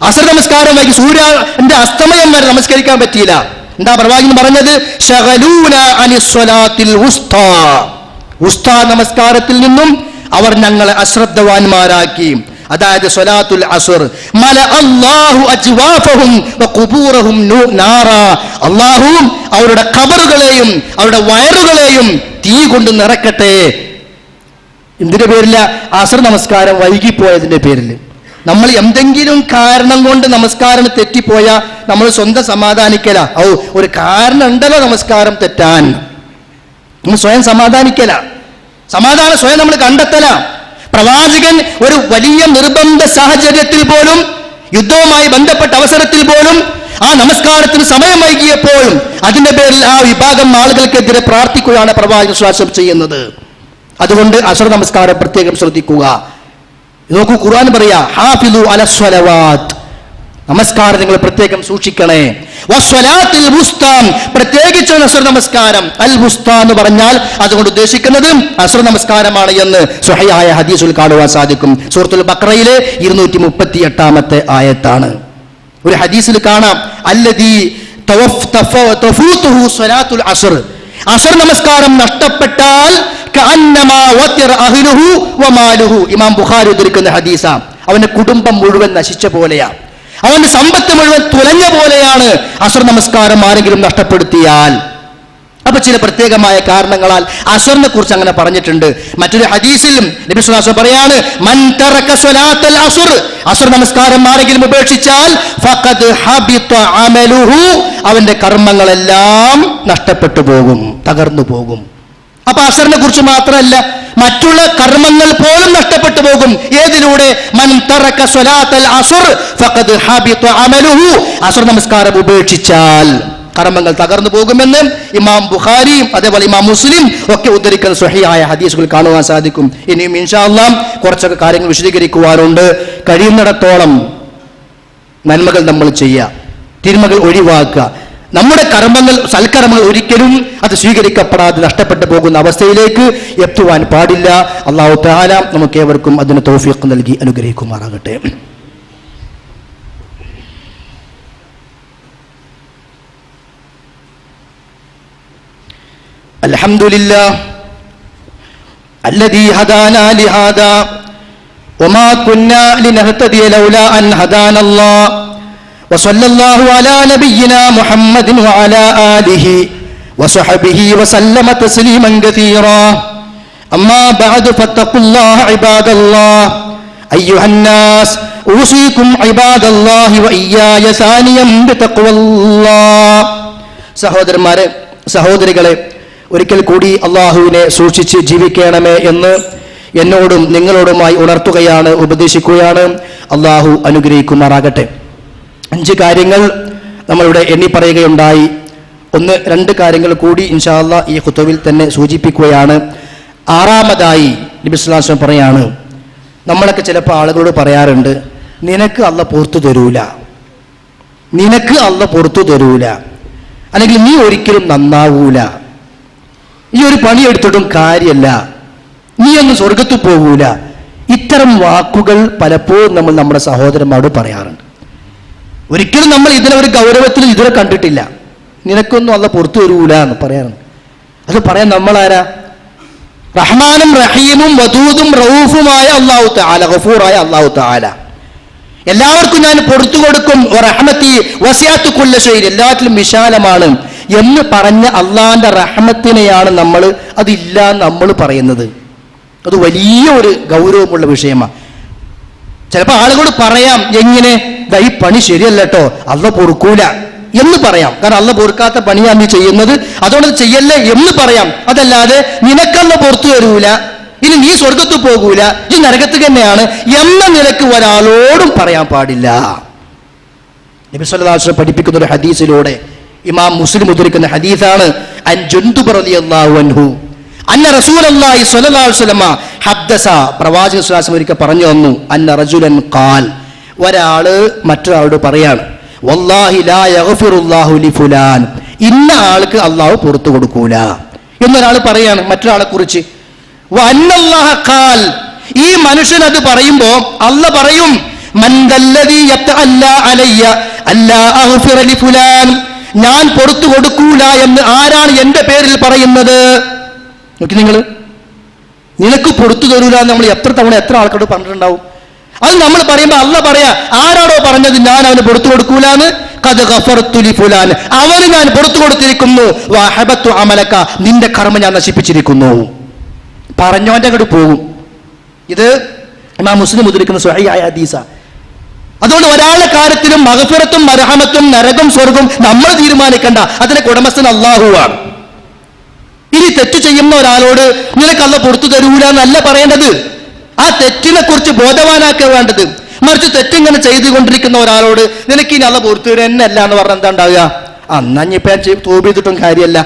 അസർ നമസ്കാരം വൈകി, സൂര്യന്റെ അസ്തമയം വരെ നമസ്കരിക്കാൻ പറ്റിയില്ല. എന്താ പ്രവാചകൻ പറഞ്ഞത്? ശഗലൂന അനിസ്വലാത്തിൽ ഉസ്താ, ഉസ്താ നമസ്കാരത്തിൽ നിന്നും അവർ ഞങ്ങളെ അശ്രദ്ധവാന്മാരാക്കി. അതായത് സ്വലാത്തുൽ അസ്ർ. മല അല്ലാഹു അജ്വാഫഹും വഖുബൂറഹും നാറാ, അല്ലാഹു അവരുടെ ഖബറുകളെയും അവരുടെ വയറുകളെയും തീ കൊണ്ട് നിറക്കട്ടെ. എന്തിന്റെ പേരില്ല? അസ്ർ നമസ്കാരം വൈകിപ്പോയതിന്റെ പേരിൽ. നമ്മൾ എന്തെങ്കിലും കാരണം കൊണ്ട് നമസ്കാരം തെറ്റിപ്പോയാൽ നമ്മൾ സ്വന്തം സമാധാനിക്കല. ഒരു കാരണം ഉണ്ടല്ലോ നമസ്കാരം തെറ്റാൻ, നമ്മൾ സ്വയം സമാധാനിക്കല. സമാധാനം സ്വയം നമ്മൾ കണ്ടെത്തല. പ്രവാചകൻ ഒരു വലിയ നിർബന്ധ സാഹചര്യത്തിൽ പോലും, യുദ്ധവുമായി ബന്ധപ്പെട്ട അവസരത്തിൽ പോലും, ആ നമസ്കാരത്തിന് സമയം വൈകിയപ്പോഴും അതിന്റെ പേരിൽ ആ വിഭാഗം ആളുകൾക്കെതിരെ പ്രാർത്ഥിക്കുകയാണ് പ്രവാചകൻ ശ്വാസം ചെയ്യുന്നത്. അതുകൊണ്ട് അസ്ർ നമസ്കാരം പ്രത്യേകം ശ്രദ്ധിക്കുക. നോക്കൂ, ഖുർആൻ പറയാ ഹാഫിളു അലസ്സലവാത്ത്, നമസ്കാരം നിങ്ങൾ പ്രത്യേകം സൂക്ഷിക്കണേ. വസ്വലാത്തിൽ വുസ്താൻ, പ്രത്യേകിച്ച് അസ്ർ നമസ്കാരം. അൽ വുസ്താ എന്ന് പറഞ്ഞാൽ അതുകൊണ്ട് ഉദ്ദേശിക്കുന്നത് അസ്ർ നമസ്കാരമാണ് എന്ന് സ്വഹീഹായ ഹദീസിൽ കാണുവാൻ സാധിക്കും. സൂറത്തുൽ ബഖറയിലെ 238 ആയത്താണ്. ഒരു ഹദീസിൽ കാണാം, അല്ലദീ തഫൂതുഹു സ്വലാത്തുൽ അസ്ർ, അസ്ർ നമസ്കാരം നഷ്ടപ്പെട്ടാൽ കഅന്നമാ വതിറ അഹ്ലുഹു വമാലുഹു. ഇമാം ബുഖാരി ഉദ്ധരിക്കുന്ന ഹദീസാണ്. അവന്റെ കുടുംബം മുഴുവൻ നശിച്ച പോലെയാണ്, അവന്റെ സമ്പത്ത് മുഴുവൻ തുലഞ്ഞ പോലെയാണ് അസ്ർ നമസ്കാരം ആരെങ്കിലും നഷ്ടപ്പെടുത്തിയാൽ. അപ്പൊ ചില പ്രത്യേകമായ കാരണങ്ങളാൽ അസ്റിനെ കുറിച്ച് അങ്ങനെ പറഞ്ഞിട്ടുണ്ട്. മറ്റൊരു ഹദീസിൽ നബി സ്വല്ലല്ലാഹു അലൈഹി വസല്ലം പറയാണ്, മൻ തറക സ്വലാത്തൽ അസ്ർ, അസ്ർ നമസ്കാരം ആരെങ്കിലും ഉപേക്ഷിച്ചാൽ ഫഖദ് ഹബിത അമലുഹു, അവന്റെ കർമ്മങ്ങളെല്ലാം നഷ്ടപ്പെട്ടു പോകും, തകർന്നു പോകും. അപ്പൊ അസ്റിനെ കുറിച്ച് മാത്രമല്ല, മറ്റുള്ള കർമ്മങ്ങൾ പോലും നഷ്ടപ്പെട്ടു പോകും. ഏതിലൂടെ? മൻ തറക സ്വലാത്തൽ അസ്ർ ഫഖദ് ഹബിത അമലുഹു, അസ്ർ നമസ്കാരം ഉപേക്ഷിച്ചാൽ കർമ്മങ്ങൾ തകർന്നു പോകുമെന്ന് ഇമാം ബുഖാരി അതേപോലെ ഇമാം മുസ്ലിം ഒക്കെ ഉദ്ധരിക്കുന്ന സ്വഹീഹായ ഹദീസുകൾ കാണുവാൻ സാധിക്കും. ഇനിയും ഇൻഷാ അല്ലാഹ് കുറച്ചൊക്കെ കാര്യങ്ങൾ വിശദീകരിക്കുവാനുണ്ട്. കഴിയുന്നിടത്തോളം നന്മകൾ നമ്മൾ ചെയ്യുക, തിന്മകൾ ഒഴിവാക്കുക. നമ്മുടെ കർമ്മങ്ങൾ, സൽക്കർമ്മങ്ങൾ ഒരിക്കലും അത് സ്വീകരിക്കപ്പെടാതെ നഷ്ടപ്പെട്ടു പോകുന്ന അവസ്ഥയിലേക്ക് എത്തുവാൻ പാടില്ല. അല്ലാഹു തആല നമുക്ക് ഏവർക്കും അതിന് തൗഫീഖ് നൽകി അനുഗ്രഹിക്കുമാറാകട്ടെ. അൽഹംദുലില്ലാഹ് അല്ലദീ ഹദാനാ ലിഹാദാ വമാ കുന്നാ ലിനഹ്തദിയ ലൗലാ അൻ ഹദാനല്ലാഹ് വസല്ലല്ലാഹു അലാ നബിയ്യിനാ മുഹമ്മദിൻ വഅലാ ആലിഹി വസഹബിഹി വസല്ലമ തസ്ലീമൻ കസീറാ. അമ്മാ ബഅദു ഫത്തഖുല്ലാഹ ഇബാദല്ലാഹ് അയ്യുഹന്നാസ് ഊസീകും ഇബാദല്ലാഹി വഇയ്യായ സാനിയം ബിതഖ്വല്ലാഹ്. സഹോദരന്മാരെ, സഹോദരികളെ, ഒരിക്കൽ കൂടി അള്ളാഹുവിനെ സൂക്ഷിച്ച് ജീവിക്കണമേ എന്ന് എന്നോടും നിങ്ങളോടുമായി ഉണർത്തുകയാണ്, ഉപദേശിക്കുകയാണ്. അള്ളാഹു അനുഗ്രഹിക്കുമാറാകട്ടെ. 5 കാര്യങ്ങൾ നമ്മളിവിടെ എണ്ണി പറയുകയുണ്ടായി. 2 കാര്യങ്ങൾ കൂടി ഇൻഷാ അല്ലാഹ് ഈ ഖുതുബിൽ തന്നെ സൂചിപ്പിക്കുകയാണ്. 6ാമതായി നബി സ്വല്ലല്ലാഹു അലൈഹി വസല്ലം പറയാണ്, നമ്മളൊക്കെ ചിലപ്പോൾ ആളുകളോട് പറയാറുണ്ട്, നിനക്ക് അല്ലാഹ് പുറത്തു തരൂല, നിനക്ക് അല്ലാഹ് പുറത്തു തരൂല, അല്ലെങ്കിൽ നീ ഒരിക്കലും നന്നാവൂല, ഈ ഒരു പണിയെടുത്തിട്ടും കാര്യമല്ല, നീ ഒന്നും സ്വർഗത്തിൽ പോകൂല. ഇത്തരം വാക്കുകൾ പലപ്പോഴും നമ്മൾ നമ്മുടെ സഹോദരന്മാരോട് പറയാറുണ്ട്. ഒരിക്കലും നമ്മൾ ഇതിനെ ഒരു ഗൗരവത്തിൽ ഇതുവരെ കണ്ടിട്ടില്ല. നിനക്കൊന്നും അല്ലാഹ് പുറത്തു വരൂല എന്ന് പറയാറുണ്ട്. അത് പറയാൻ നമ്മളാരാ? റഹ്മാനും റഹീമും വദൂദും റഊഫുമായ അല്ലാഹു തആല, ഗഫൂറായ അല്ലാഹു തആല. എല്ലാവർക്കും ഞാൻ പുറത്തു കൊടുക്കും, റഹ്മത്തി വസിഅത്തു കുല്ല ഷൈഇൻ, എല്ലാത്തിലും വിശാലമാണ് എന്ന് പറഞ്ഞ അള്ളാന്റെ റഹ്മത്തിനെയാണ് നമ്മൾ അതില്ല നമ്മൾ പറയുന്നത്. അത് വലിയ ഒരു ഗൗരവമുള്ള വിഷയമാണ്. ചിലപ്പോൾ ആളുകളോട് പറയാം, എങ്ങനെ ഈ പണി ശരിയല്ല കേട്ടോ, അല്ലാഹ് പൊറുക്കൂല എന്ന് പറയാം. കാരണം അല്ലാഹ് പൊറുക്കാത്ത പണിയാണ് നീ ചെയ്യുന്നത്, അതുകൊണ്ട് ചെയ്യല്ലേ എന്ന് പറയാം. അതല്ലാതെ നിനക്കല്ലാഹ് പുറത്തു തരൂല, ഇനി നീ സ്വർഗത്ത് പോകൂല, ഈ നരകത്ത് തന്നെയാണ് എന്ന നിലക്ക് ഒരാളോടും പറയാൻ പാടില്ല. നബി സല്ലല്ലാഹു അലൈഹി വസല്ലം പഠിപ്പിക്കുന്ന ഒരു ഹദീസിലൂടെ ഇമാം മുസ്ലിം ഉദ്ധരിക്കുന്ന ഹദീസാണ്, അൻ ജുൻദുബ് റളിയല്ലാഹു അൻഹു അന്ന റസൂലുള്ളാഹി സ്വല്ലല്ലാഹു അലൈഹി വസല്ലം ഹദ്ദസ, പ്രവാചകൻ സ്വല്ലല്ലാഹു അലൈഹി വസല്ലം ഒരിക്കൽ പറഞ്ഞു വന്നു, അന്ന റജുലൻ ഖാൽ, ഒരാള് മറ്റൊരാളോട് പറയാണ്, വല്ലാഹി ലാ യഗ്ഫിറുല്ലാഹു ലിഫുലാൻ, ഇന്ന ആൾക്ക് അല്ലാഹു പുറത്തു കൊടുക്കൂല എന്നൊരാൾ പറയാണ് മറ്റൊരാളെ കുറിച്ച്. വഅന്നല്ലാഹ ഖാൽ, ഈ മനുഷ്യൻ അത് പറയുമ്പോ അല്ലാഹ് പറയും, മൻ ദല്ലദീ യതഅല്ലാ അലയ്യ അല്ലാ അഗ്ഫിറ ലിഫുലാൻ, ഞാൻ പുറത്തു കൊടുക്കൂല എന്ന് ആരാണ് എന്റെ പേരിൽ പറയുന്നത്? നോക്കി നിങ്ങൾ, നിനക്ക് പുറത്തു തരൂല എന്ന് നമ്മൾ എത്ര തവണ എത്ര ആൾക്കാരോട് പറഞ്ഞിട്ടുണ്ടാവും. അത് നമ്മൾ പറയുമ്പോൾ അല്ലാഹ് പറയാ, ആരാടോ പറഞ്ഞത് ഞാൻ അവന് പുറത്തു കൊടുക്കൂലെന്ന്? ഖദ് ഗഫർതു ലിഫുലാൻ, അവന് ഞാൻ പുറത്തു കൊടുത്തിരിക്കുന്നു. വഹബത്തു അമലക, നിന്റെ കർമ്മം ഞാൻ നശിപ്പിച്ചിരിക്കുന്നു. പറഞ്ഞോന്റെ അങ്ങോട്ട് പോകും. ഇത് ഇമാം മുസ്ലിം ഉദ്ധരിക്കുന്ന സ്വഹീഹായ ഹദീസാ. അതുകൊണ്ട് ഒരാളുടെ കാര്യത്തിലും മഗ്ഫിറത്തും മർഹമത്തും നരകം സ്വർഗം നമ്മൾ തീരുമാനിക്കണ്ട, അതിന്റെ ഉടമസ്ഥൻ അല്ലാഹുവാണ്. ഇനി തെറ്റ് ചെയ്യുന്ന ഒരാളോട് നിനക്ക് അല്ലാഹ് പുറത്തു തരൂല എന്നല്ല പറയേണ്ടത്, ആ തെറ്റിനെ കുറിച്ച് ബോധവാനാക്കുക വേണ്ടത്. മറിച്ച് തെറ്റിങ്ങനെ ചെയ്തുകൊണ്ടിരിക്കുന്ന ഒരാളോട് നിനക്ക് ഇനി അല്ലാഹ് പുറത്തു തരും എന്നല്ല എന്ന് പറഞ്ഞാൽ എന്താ ഉണ്ടാവുക? എന്നാ ഇനിയിപ്പോ ഞാൻ തോപ് ചെയ്തിട്ടും കാര്യമല്ല,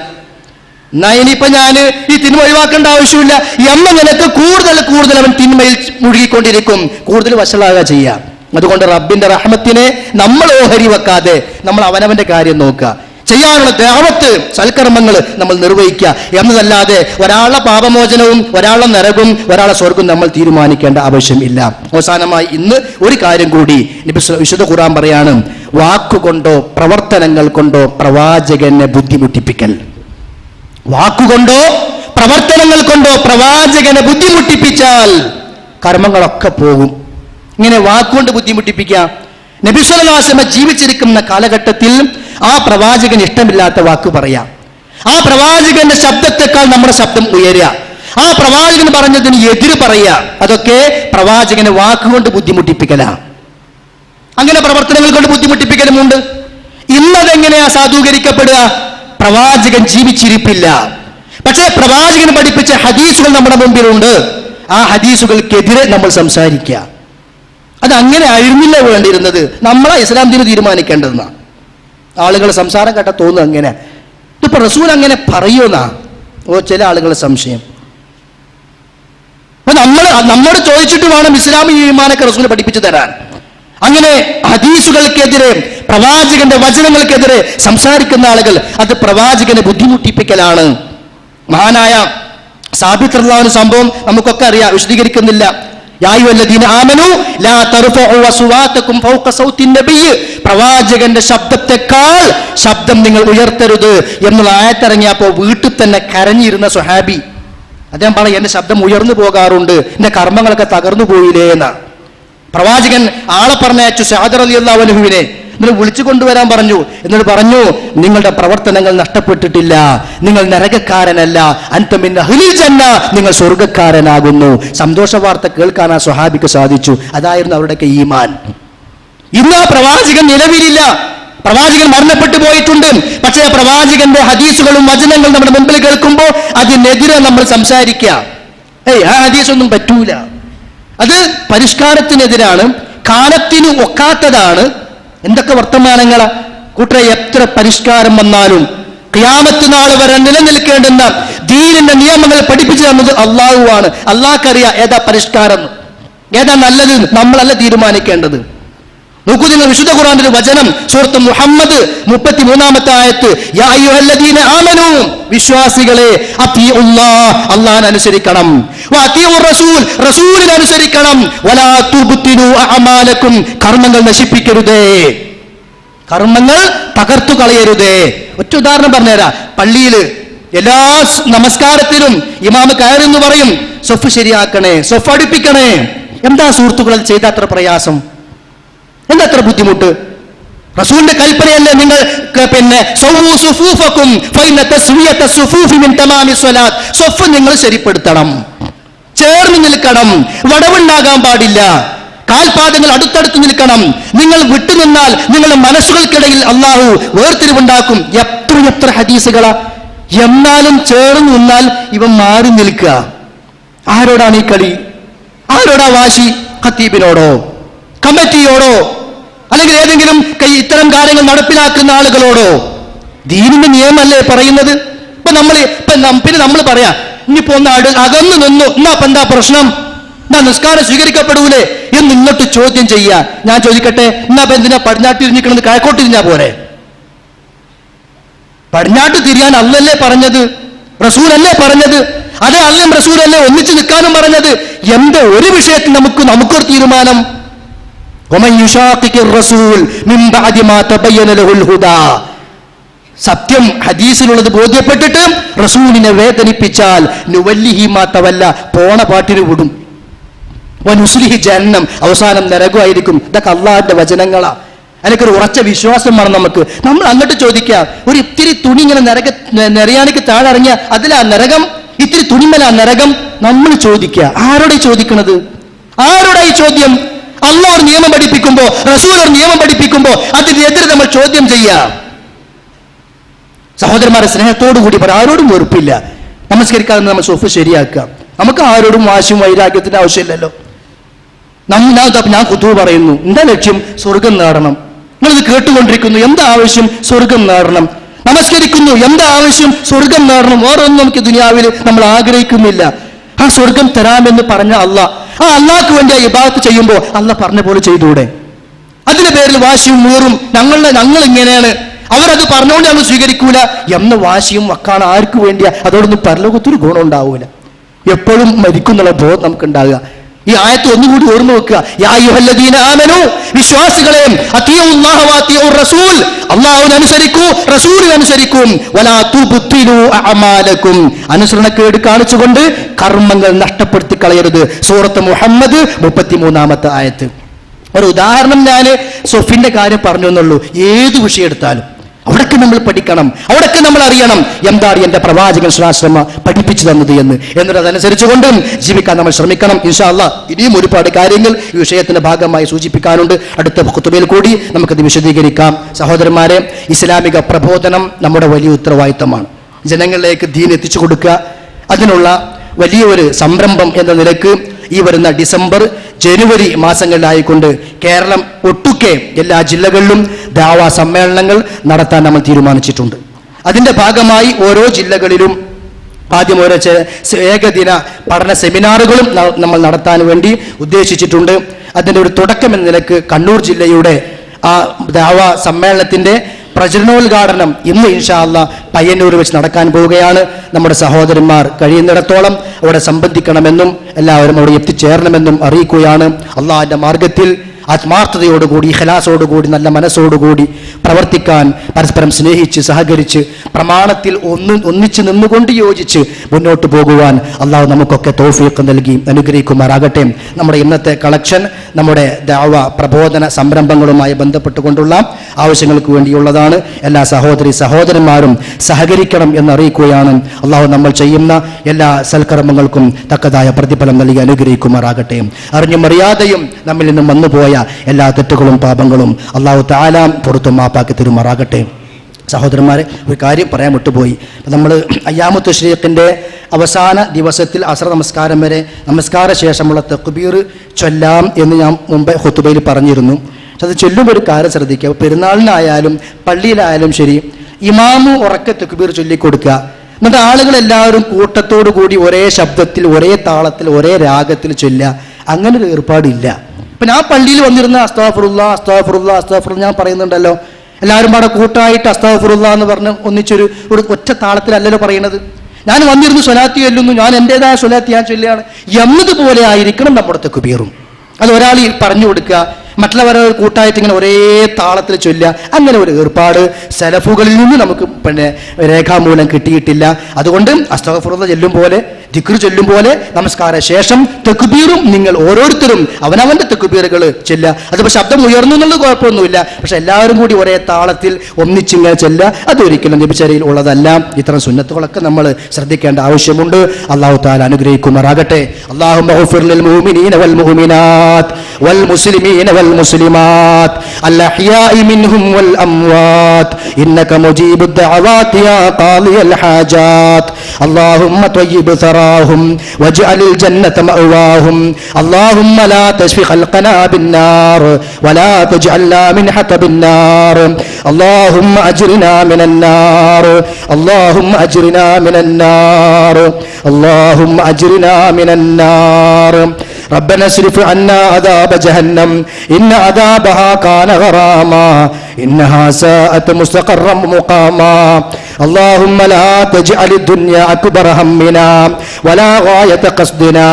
എന്നാ ഇനിയിപ്പോ ഞാൻ ഈ തിന്മ ഒഴിവാക്കേണ്ട ആവശ്യമില്ല എന്ന നിനക്ക് കൂടുതൽ കൂടുതൽ അവൻ തിന്മയിൽ മുഴുകിക്കൊണ്ടിരിക്കും, കൂടുതൽ വഷളാകുക ചെയ്യാം. അതുകൊണ്ട് റബ്ബിന്റെ റഹ്മത്തിനെ നമ്മൾ ഓഹരി വെക്കാതെ നമ്മൾ അവനവന്റെ കാര്യം നോക്കുക, ചെയ്യാനുള്ള ദഅവത്ത് സൽക്കർമ്മങ്ങൾ നമ്മൾ നിർവഹിക്കുക എന്നതല്ലാതെ ഒരാളുടെ പാപമോചനവും ഒരാളുടെ നരകവും ഒരാളുടെ സ്വർഗവും നമ്മൾ തീരുമാനിക്കേണ്ട ആവശ്യം ഇല്ല. അവസാനമായി ഇന്ന് ഒരു കാര്യം കൂടി വിശുദ്ധ ഖുർആൻ പറയാണ്, വാക്കുകൊണ്ടോ പ്രവർത്തനങ്ങൾ കൊണ്ടോ പ്രവാചകനെ ബുദ്ധിമുട്ടിപ്പിക്കൽ. വാക്കുകൊണ്ടോ പ്രവർത്തനങ്ങൾ കൊണ്ടോ പ്രവാചകനെ ബുദ്ധിമുട്ടിപ്പിച്ചാൽ കർമ്മങ്ങളൊക്കെ പോകും. ഇങ്ങനെ വാക്കുകൊണ്ട് ബുദ്ധിമുട്ടിപ്പിക്കുക. നബി സല്ലല്ലാഹു അലൈഹി വസല്ലം ജീവിച്ചിരിക്കുന്ന കാലഘട്ടത്തിൽ ആ പ്രവാചകൻ ഇഷ്ടമില്ലാത്ത വാക്ക് പറയാം, ആ പ്രവാചകന്റെ ശബ്ദത്തെക്കാൾ നമ്മുടെ ശബ്ദം ഉയരുക, ആ പ്രവാചകൻ പറഞ്ഞതിന് എതിര് പറയുക, അതൊക്കെ പ്രവാചകനെ വാക്കുകൊണ്ട് ബുദ്ധിമുട്ടിപ്പിക്കലാണ്. അങ്ങനെ പ്രവർത്തനങ്ങൾ കൊണ്ട് ബുദ്ധിമുട്ടിപ്പിക്കലുമുണ്ട്. ഇന്നതെങ്ങനെയാ സാധൂകരിക്കപ്പെടുക? പ്രവാചകൻ ജീവിച്ചിരിപ്പില്ല, പക്ഷേ പ്രവാചകൻ പഠിപ്പിച്ച ഹദീസുകൾ നമ്മുടെ മുമ്പിലുണ്ട്. ആ ഹദീസുകൾക്കെതിരെ നമ്മൾ സംസാരിക്കുക. അത് അങ്ങനെ ആയിരുന്നില്ല വേണ്ടിയിരുന്നത്. നമ്മളാ ഇസ്ലാം ദീൻ തീരുമാനിക്കേണ്ടതെന്നാണ്. ആളുകൾ സംസാരം കേട്ടാൽ തോന്നുന്നു അങ്ങനെ, ഇതിപ്പോ റസൂൽ അങ്ങനെ പറയുമെന്നാ ചില ആളുകളുടെ സംശയം. അപ്പൊ നമ്മോട് ചോദിച്ചിട്ട് വേണം ഇസ്ലാം ഈമാനൊക്കെ റസൂൽ പഠിപ്പിച്ചു തരാൻ. അങ്ങനെ ഹദീസുകൾക്കെതിരെ പ്രവാചകന്റെ വചനങ്ങൾക്കെതിരെ സംസാരിക്കുന്ന ആളുകൾ അത് പ്രവാചകനെ ബുദ്ധിമുട്ടിപ്പിക്കലാണ്. മഹാനായ സാബിത്ത് റളിയല്ലാഹു അൻഹു സംഭവം നമുക്കൊക്കെ അറിയാം, വിശദീകരിക്കുന്നില്ല. പ്രവാചകന്റെ ശബ്ദത്തെക്കാൾ ശബ്ദം നിങ്ങൾ ഉയർത്തരുത് എന്നുള്ള ആയത്തിറങ്ങിയപ്പോ വീട്ടിൽ തന്നെ കരഞ്ഞിരുന്ന സ്വഹാബി അദ്ദേഹം പറയും, എന്റെ ശബ്ദം ഉയർന്നു പോകാറുണ്ട്, എന്റെ കർമ്മങ്ങളൊക്കെ തകർന്നു പോയില്ലേ എന്നാ. പ്രവാചകൻ ആളെ പറഞ്ഞയച്ചു സഅദ് റളിയല്ലാഹു അൻഹുവിനെ, എന്നിട്ട് വിളിച്ചു കൊണ്ടുവരാൻ പറഞ്ഞു. എന്നിട്ട് പറഞ്ഞു, നിങ്ങളുടെ പ്രവർത്തനങ്ങൾ നഷ്ടപ്പെട്ടിട്ടില്ല, നിങ്ങൾ നരകക്കാരനല്ല, അൻത മിൻ അഹ്ലിൽ ജന്ന, നിങ്ങൾ സ്വർഗ്ഗക്കാരനാകുന്നു. സന്തോഷ വാർത്ത കേൾക്കാൻ ആ സ്വഹാബിക്ക് സാധിച്ചു. അതായിരുന്നു അവരുടെയൊക്കെ ഈമാൻ. ഇന്ന് ആ പ്രവാചകൻ നിലവിലില്ല, പ്രവാചകൻ മരണപ്പെട്ടു പോയിട്ടുണ്ട്. പക്ഷേ പ്രവാചകന്റെ ഹദീസുകളും വചനങ്ങളും നമ്മുടെ മുമ്പിൽ കേൾക്കുമ്പോൾ അതിനെതിരെ നമ്മൾ സംസാരിക്കുക. ആ ഹദീസൊന്നും പറ്റൂല, അത് പരിഷ്കാരത്തിനെതിരാണ്, കാലത്തിന് ഒക്കാത്തതാണ്. എന്തൊക്കെ വർത്തമാനങ്ങളാ കൂട്ടരെ! എത്ര പരിഷ്കാരം വന്നാലും ഖിയാമത്ത് നാൾ വരെ നിലനിൽക്കേണ്ടുന്ന ദീനിന്റെ നിയമങ്ങൾ പഠിപ്പിച്ചു തന്നത് അള്ളാഹുവാണ്. അള്ളാഹ്ക്കറിയാം ഏതാ പരിഷ്കാരം, ഏതാ നല്ലത്, നമ്മളല്ല തീരുമാനിക്കേണ്ടത്. നോക്കൂ നിങ്ങൾ, വിശുദ്ധ ഖുർആനിലെ വചനം സൂറത്ത് മുഹമ്മദ് 33-ാമത്തെ ആയത്ത്, യാ അയ്യുഹല്ലദീന ആമനൂ, വിശ്വാസികളെ, അത്തിഉല്ലാഹ്, അല്ലാഹനെ അനുസരിക്കണം, വഅത്തിഉർ റസൂൽ, റസൂലിനെ അനുസരിക്കണം, വലാ തുബ്തിലു അഅമാലക്കും, കർമ്മങ്ങൾ നശിപ്പിക്കരുതേ, കർമ്മങ്ങൾ തകർത്തു കളയരുതേ. ഒറ്റ ഉദാഹരണം പറഞ്ഞുതരാം. പള്ളിയിൽ എല്ലാ നമസ്കാരത്തിലും ഇമാമ് കയറെന്ന് പറയും, സൊഫ് ശരിയാക്കണേ, സൊഫ് അടുപ്പിക്കണേ. എന്താ സുഹൃത്തുക്കൾ ചെയ്ത അത്ര പ്രയാസം, എന്താ അത്ര ബുദ്ധിമുട്ട്? റസൂലിന്റെ കൽപ്പനയല്ലേ നിങ്ങൾ സൗവു സുഫൂഫക്കും ഫഇന്ന തസ്വിയത സുഫൂഫി മിൻ തമാമി സ്വലാത്ത്, സൊഫ് നിങ്ങൾ ശരിപ്പെടുത്തണം, ചേർന്ന് നിൽക്കണം, വടവുണ്ടാകാൻ പാടില്ല, കാൽപാദങ്ങൾ അടുത്തടുത്ത് നിൽക്കണം. നിങ്ങൾ വിട്ടുനിന്നാൽ നിങ്ങളുടെ മനസ്സുകൾക്കിടയിൽ അള്ളാഹു വേർതിരിവുണ്ടാക്കും. എത്ര ഹദീസുകളാ! എന്നാലും ചേർന്ന് നിന്നാൽ ഇവൻ മാറി നിൽക്കുക. ആരോടാണ് ഈ കളി? ആരോടാ വാശി? ഖത്തീബിനോടോ കമ്മിറ്റിയോടോ അല്ലെങ്കിൽ ഏതെങ്കിലും ഇത്തരം കാര്യങ്ങൾ നടപ്പിലാക്കുന്ന ആളുകളോടോ? ദീനിന്റെ നിയമമല്ലേ പറയുന്നത്. പിന്നെ നമ്മൾ പറയാ, ഇനിയിപ്പോ ഒന്ന് അകന്നു നിന്നു, എന്നാ ഇപ്പൊ എന്താ പ്രശ്നം, എന്നാ നിസ്കാരം സ്വീകരിക്കപ്പെടൂലേ എന്ന് ഇങ്ങോട്ട് ചോദ്യം ചെയ്യാ. ഞാൻ ചോദിക്കട്ടെ, എന്നാ ഇപ്പൊ എന്തിനാ പടിഞ്ഞാട്ട് തിരിഞ്ഞിക്കണമെന്ന് കിഴക്കോട്ട് തിരിഞ്ഞാ പോരെ? പടിഞ്ഞാട്ട് തിരിയാൻ അല്ലല്ലേ പറഞ്ഞത്, റസൂലല്ലേ പറഞ്ഞത്? അതേ അല്ലും റസൂലല്ലേ ഒന്നിച്ചു നിൽക്കാനും പറഞ്ഞത്? എന്താ ഒരു വിഷയത്തിൽ നമുക്കൊരു തീരുമാനം? സത്യം ഹദീസിലുള്ളത് ബോധ്യപ്പെട്ടിട്ട് റസൂലിനെ വേദനിപ്പിച്ചാൽ നുവല്ലിഹി മാ തവല്ല, പോണ പാട്ടിന് വിടും, വനുസ്ലിഹി ജഹന്നം, അവസാനം നരകമായിരിക്കും. ഇതൊക്കെ അള്ളാഹിന്റെ വചനങ്ങളാ. അതിനൊരു ഉറച്ച വിശ്വാസം വേണം നമുക്ക്. നമ്മൾ അങ്ങോട്ട് ചോദിക്കാം, ഒരു ഇത്തിരി തുണി ഇങ്ങനെ നെറിയാണിക്ക് താഴെ ഇറങ്ങിയ അതിലാ നരകം, ഇത്തിരി തുണിമല നരകം. നമ്മൾ ചോദിക്കുക, ആരോടെ ചോദിക്കണത്? ആരോടാ ഈ ചോദ്യം? അള്ളാഹ് ഒരു നിയമം പഠിപ്പിക്കുമ്പോ, റസൂൽ ഒരു നിയമം പഠിപ്പിക്കുമ്പോ അതിനെതിരെ നമ്മൾ ചോദ്യം ചെയ്യാം. സഹോദരന്മാരെ, സ്നേഹത്തോടു കൂടി പറയാം, ആരോടും വെറുപ്പില്ല. നമസ്കരിക്കാതെ നമ്മൾ സൊഫ് ശരിയാക്കാം. നമുക്ക് ആരോടും വാശിയും വൈരാഗ്യത്തിന്റെ ആവശ്യമില്ലല്ലോ. ഞാൻ ഖുതുബ പറയുന്നു, എന്താ ലക്ഷ്യം? സ്വർഗം നേടണം. നിങ്ങളിത് കേട്ടുകൊണ്ടിരിക്കുന്നു, എന്താ ആവശ്യം? സ്വർഗം നേടണം. നമസ്കരിക്കുന്നു, എന്താ ആവശ്യം? സ്വർഗം നേടണം. വേറൊന്നും നമുക്ക് ദുനിയാവിൽ നമ്മൾ ആഗ്രഹിക്കുന്നില്ല. ആ സ്വർഗം തരാമെന്ന് പറഞ്ഞ അള്ളാഹ്, ആ അള്ളാഹ്ക്ക് വേണ്ടി ആ ഇബാദത്ത് ചെയ്യുമ്പോൾ അള്ളാഹ് പറഞ്ഞ പോലെ ചെയ്തുകൂടെ? അതിന്റെ പേരിൽ വാശിയും വീറും, ഞങ്ങൾ ഇങ്ങനെയാണ്, അവരത് പറഞ്ഞുകൊണ്ട് ഞങ്ങൾ സ്വീകരിക്കൂല എന്ന വാശിയും വക്കാണ്. ആർക്ക് വേണ്ടിയാ? അതോടൊന്നും പരലോകത്തൊരു ഗുണം ഉണ്ടാവൂല. എപ്പോഴും മരിക്കുന്നുള്ള ബോധം നമുക്ക് ഉണ്ടാകുക. ഈ ആയത്ത് ഒന്നുകൂടി ഓർമ്മ വെക്കുക. യാ അയ്യുഹല്ലദീന ആമനൂ, വിശ്വാസികളെ, അത്തിയുല്ലാഹ വഅത്തിയുർ റസൂൽ, അല്ലാഹുവിനെ അനുസരിക്കൂ, റസൂലിനെ അനുസരിക്കൂ. വലാ തുബ്തിലൂ അഅമാലക്കും, അനുസരണക്കേട് കാണിച്ചുകൊണ്ട് കർമ്മങ്ങൾ നഷ്ടപ്പെടുത്തി കളയരുത്. സൂറത്ത് മുഹമ്മദ് 33-ാമത്തെ ആയത്ത്. ഒരു ഉദാഹരണം ഞാൻ സൊഫിന്റെ കാര്യം പറഞ്ഞു എന്നുള്ളൂ. ഏത് വിഷയം എടുത്താലും അവിടൊക്കെ നമ്മൾ പഠിക്കണം, അവിടൊക്കെ നമ്മൾ അറിയണം എന്താണ് എൻ്റെ പ്രവാചകൻ ശ്രാശ്രമ പഠിപ്പിച്ചു തന്നത് എന്നിട്ട് അതനുസരിച്ചുകൊണ്ടും ജീവിക്കാൻ നമ്മൾ ശ്രമിക്കണം. ഇൻഷാ അല്ലാഹ് ഇനിയും ഒരുപാട് കാര്യങ്ങൾ ഈ വിഷയത്തിന്റെ ഭാഗമായി സൂചിപ്പിക്കാനുണ്ട്. അടുത്ത ഖുതുബയിൽ കൂടി നമുക്കത് വിശദീകരിക്കാം. സഹോദരന്മാരെ, ഇസ്ലാമിക പ്രബോധനം നമ്മുടെ വലിയ ഉത്തരവാദിത്തമാണ്. ജനങ്ങളിലേക്ക് ദീൻ എത്തിച്ചു കൊടുക്കുക, അതിനുള്ള വലിയൊരു സംരംഭം എന്ന നിലക്ക് ഈ വരുന്ന ഡിസംബർ ജനുവരി മാസങ്ങളിലായിക്കൊണ്ട് കേരളം ഒട്ടുക്കെ എല്ലാ ജില്ലകളിലും ദാവാ സമ്മേളനങ്ങൾ നടത്താൻ നമ്മൾ തീരുമാനിച്ചിട്ടുണ്ട്. അതിൻ്റെ ഭാഗമായി ഓരോ ജില്ലകളിലും ആദ്യം ഓരോ ഏകദിന പഠന സെമിനാറുകളും നമ്മൾ നടത്താൻ വേണ്ടി ഉദ്ദേശിച്ചിട്ടുണ്ട്. അതിൻ്റെ ഒരു തുടക്കം എന്ന നിലക്ക് കണ്ണൂർ ജില്ലയുടെ ആ ദാവാ സമ്മേളനത്തിൻ്റെ പ്രചരണോദ്ഘാടനം ഇന്ന് ഇൻഷാ അല്ലാഹ് പയ്യന്നൂർ വെച്ച് നടക്കാൻ പോവുകയാണ്. നമ്മുടെ സഹോദരന്മാർ കഴിയുന്നിടത്തോളം അവിടെ സംബന്ധിക്കണമെന്നും എല്ലാവരും അവിടെ എത്തിച്ചേരണമെന്നും അറിയിക്കുകയാണ്. അള്ളാഹിന്റെ മാർഗത്തിൽ ആത്മാർത്ഥതയോടുകൂടി, ഇഖ്ലാസോടുകൂടി, നല്ല മനസ്സോടുകൂടി പ്രവർത്തിക്കാൻ, പരസ്പരം സ്നേഹിച്ച് സഹകരിച്ച് പ്രമാണത്തിൽ ഒന്നിച്ച് നിന്നുകൊണ്ട് യോജിച്ച് മുന്നോട്ട് പോകുവാൻ അള്ളാഹു നമുക്കൊക്കെ തൗഫീഖ് നൽകി അനുഗ്രഹിക്കുമാറാകട്ടെ. നമ്മുടെ ഇന്നത്തെ കളക്ഷൻ നമ്മുടെ ദഅവ പ്രബോധന സംരംഭങ്ങളുമായി ബന്ധപ്പെട്ടുകൊണ്ടുള്ള ആവശ്യങ്ങൾക്ക് വേണ്ടിയുള്ളതാണ്. എല്ലാ സഹോദരന്മാരും സഹകരിക്കണം എന്നറിയിക്കുകയാണ്. അള്ളാഹു നമ്മൾ ചെയ്യുന്ന എല്ലാ സൽക്കർമ്മങ്ങൾക്കും തക്കതായ പ്രതിഫലം നൽകി അനുഗ്രഹിക്കുമാറാകട്ടെ. അറിഞ്ഞും അറിയാതെയും നമ്മിൽ നിന്നും വന്നുപോയ എല്ലാ തെറ്റുകളും പാപങ്ങളും അള്ളാഹു തആല പുറത്തു മാപ്പാക്കി തരുമാറാകട്ടെ. സഹോദരന്മാരെ, ഒരു കാര്യം പറയാൻ വിട്ടുപോയി. നമ്മൾ അയ്യാമു തശ്രീഖിൻ്റെ അവസാന ദിവസത്തിൽ അസ്ർ നമസ്കാരം വരെ നമസ്കാര ശേഷമുള്ള തക്ബീർ ചൊല്ലാം എന്ന് ഞാൻ മുമ്പ് ഖുതുബയിൽ പറഞ്ഞിരുന്നു. പക്ഷെ അത് ചൊല്ലുമ്പോൾ ഒരു കാര്യം ശ്രദ്ധിക്കുക. പെരുന്നാളിനായാലും പള്ളിയിലായാലും ശരി, ഇമാമു ഉറക്കെ തക്ബീർ ചൊല്ലിക്കൊടുക്കുക. എന്നിട്ട് ആളുകളെല്ലാവരും കൂട്ടത്തോടു കൂടി ഒരേ ശബ്ദത്തിൽ, ഒരേ താളത്തിൽ, ഒരേ രാഗത്തിൽ ചൊല്ലുക. അങ്ങനെ ഒരു ഏർപ്പാടില്ല. ഇപ്പം ഞാൻ പള്ളിയിൽ വന്നിരുന്ന അസ്തഗ്ഫിറുല്ലാഹ് അസ്തഗ്ഫിറുല്ലാഹ് അസ്തഗ്ഫിറുല്ലാഹ് ഞാൻ പറയുന്നുണ്ടല്ലോ, എല്ലാവരും അവിടെ കൂട്ടായിട്ട് അസ്തഗ്ഫിറുല്ലാഹ് എന്ന് പറഞ്ഞ് ഒന്നിച്ചൊരു ഒറ്റ താളത്തിലല്ലല്ലോ പറയുന്നത്. ഞാൻ വന്നിരുന്നു സ്വലാത്തി ചൊല്ലുന്നു, ഞാൻ എൻ്റെതായ സ്വലാത്തി ഞാൻ ചൊല്ലുകയാണ് എന്നതുപോലെ ആയിരിക്കണം നമ്മുടെ തക്ബീറും. അത് ഒരാൾ പറഞ്ഞു കൊടുക്കുക, മറ്റുള്ളവരെ കൂട്ടായിട്ട് ഇങ്ങനെ ഒരേ താളത്തിൽ ചൊല്ലുക. അങ്ങനെ ഒരു ഏർപ്പാട് സലഫുകളിൽ നിന്ന് നമുക്ക് രേഖാമൂലം കിട്ടിയിട്ടില്ല. അതുകൊണ്ട് അസ്തഗ്ഫിറുല്ലാഹ് ചൊല്ലും പോലെ, ദിക്ർ ചൊല്ലും പോലെ നമസ്കാര ശേഷം തക്ബീറും നിങ്ങൾ ഓരോരുത്തരും അവനവന്റെ തക്ബീറുകൾ ചൊല്ലുക. അതിപ്പോൾ ശബ്ദം ഉയർന്നു എന്നുള്ളത് കുഴപ്പമൊന്നുമില്ല. പക്ഷെ എല്ലാവരും കൂടി ഒരേ താളത്തിൽ ഒന്നിച്ചിങ്ങനെ ചൊല്ലുക, അതൊരിക്കലും നബിചര്യയിൽ ഉള്ളതല്ല. ഇത്തരം സുന്നത്തുകളൊക്കെ നമ്മൾ ശ്രദ്ധിക്കേണ്ട ആവശ്യമുണ്ട്. അല്ലാഹു തആല അനുഗ്രഹിക്കുമാറാകട്ടെ. അല്ലാഹുമ്മ ഗ്ഫിർ ലിൽ മുഅ്മിനീന വൽ മുഅ്മിനാത്ത് വൽ മുസ്ലിമീന വൽ മുസ്ലിമാത്ത് അൽ അഹ്യാഇ മിൻഹും വൽ അംവാത്ത് ഇന്നക മുജീബുദ് ദഅവാതി യാ ഖാദിയൽ ഹാജാത്ത്. അല്ലാഹുമ്മ ത്വയ്യിബ് ثراهم واجعل الجنة مأواهم. اللهم لا تشفي خلقنا بالنار ولا تجعلنا من حطب النار. اللهم أجرنا من النار. اللهم أجرنا من النار. اللهم أجرنا من النار. ربنا اصرف عنا عذاب جهنم إن عذابها كان غراما إنها ساءت مستقرا مقاما. اللهم لا تجعل الدنيا أكبر همنا ولا غاية قصدنا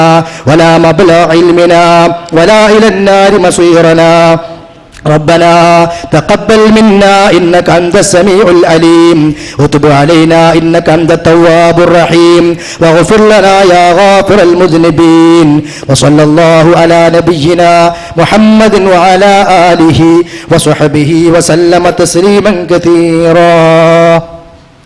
ولا مبلغ علمنا ولا إلى النار مصيرنا. ربنا تقبل منا إنك أنت السميع العليم وتب علينا إنك أنت التواب الرحيم واغفر لنا يا غافر المذنبين. وصلى الله على نبينا محمد وعلى آله وصحبه وسلم تسليما كثيرا.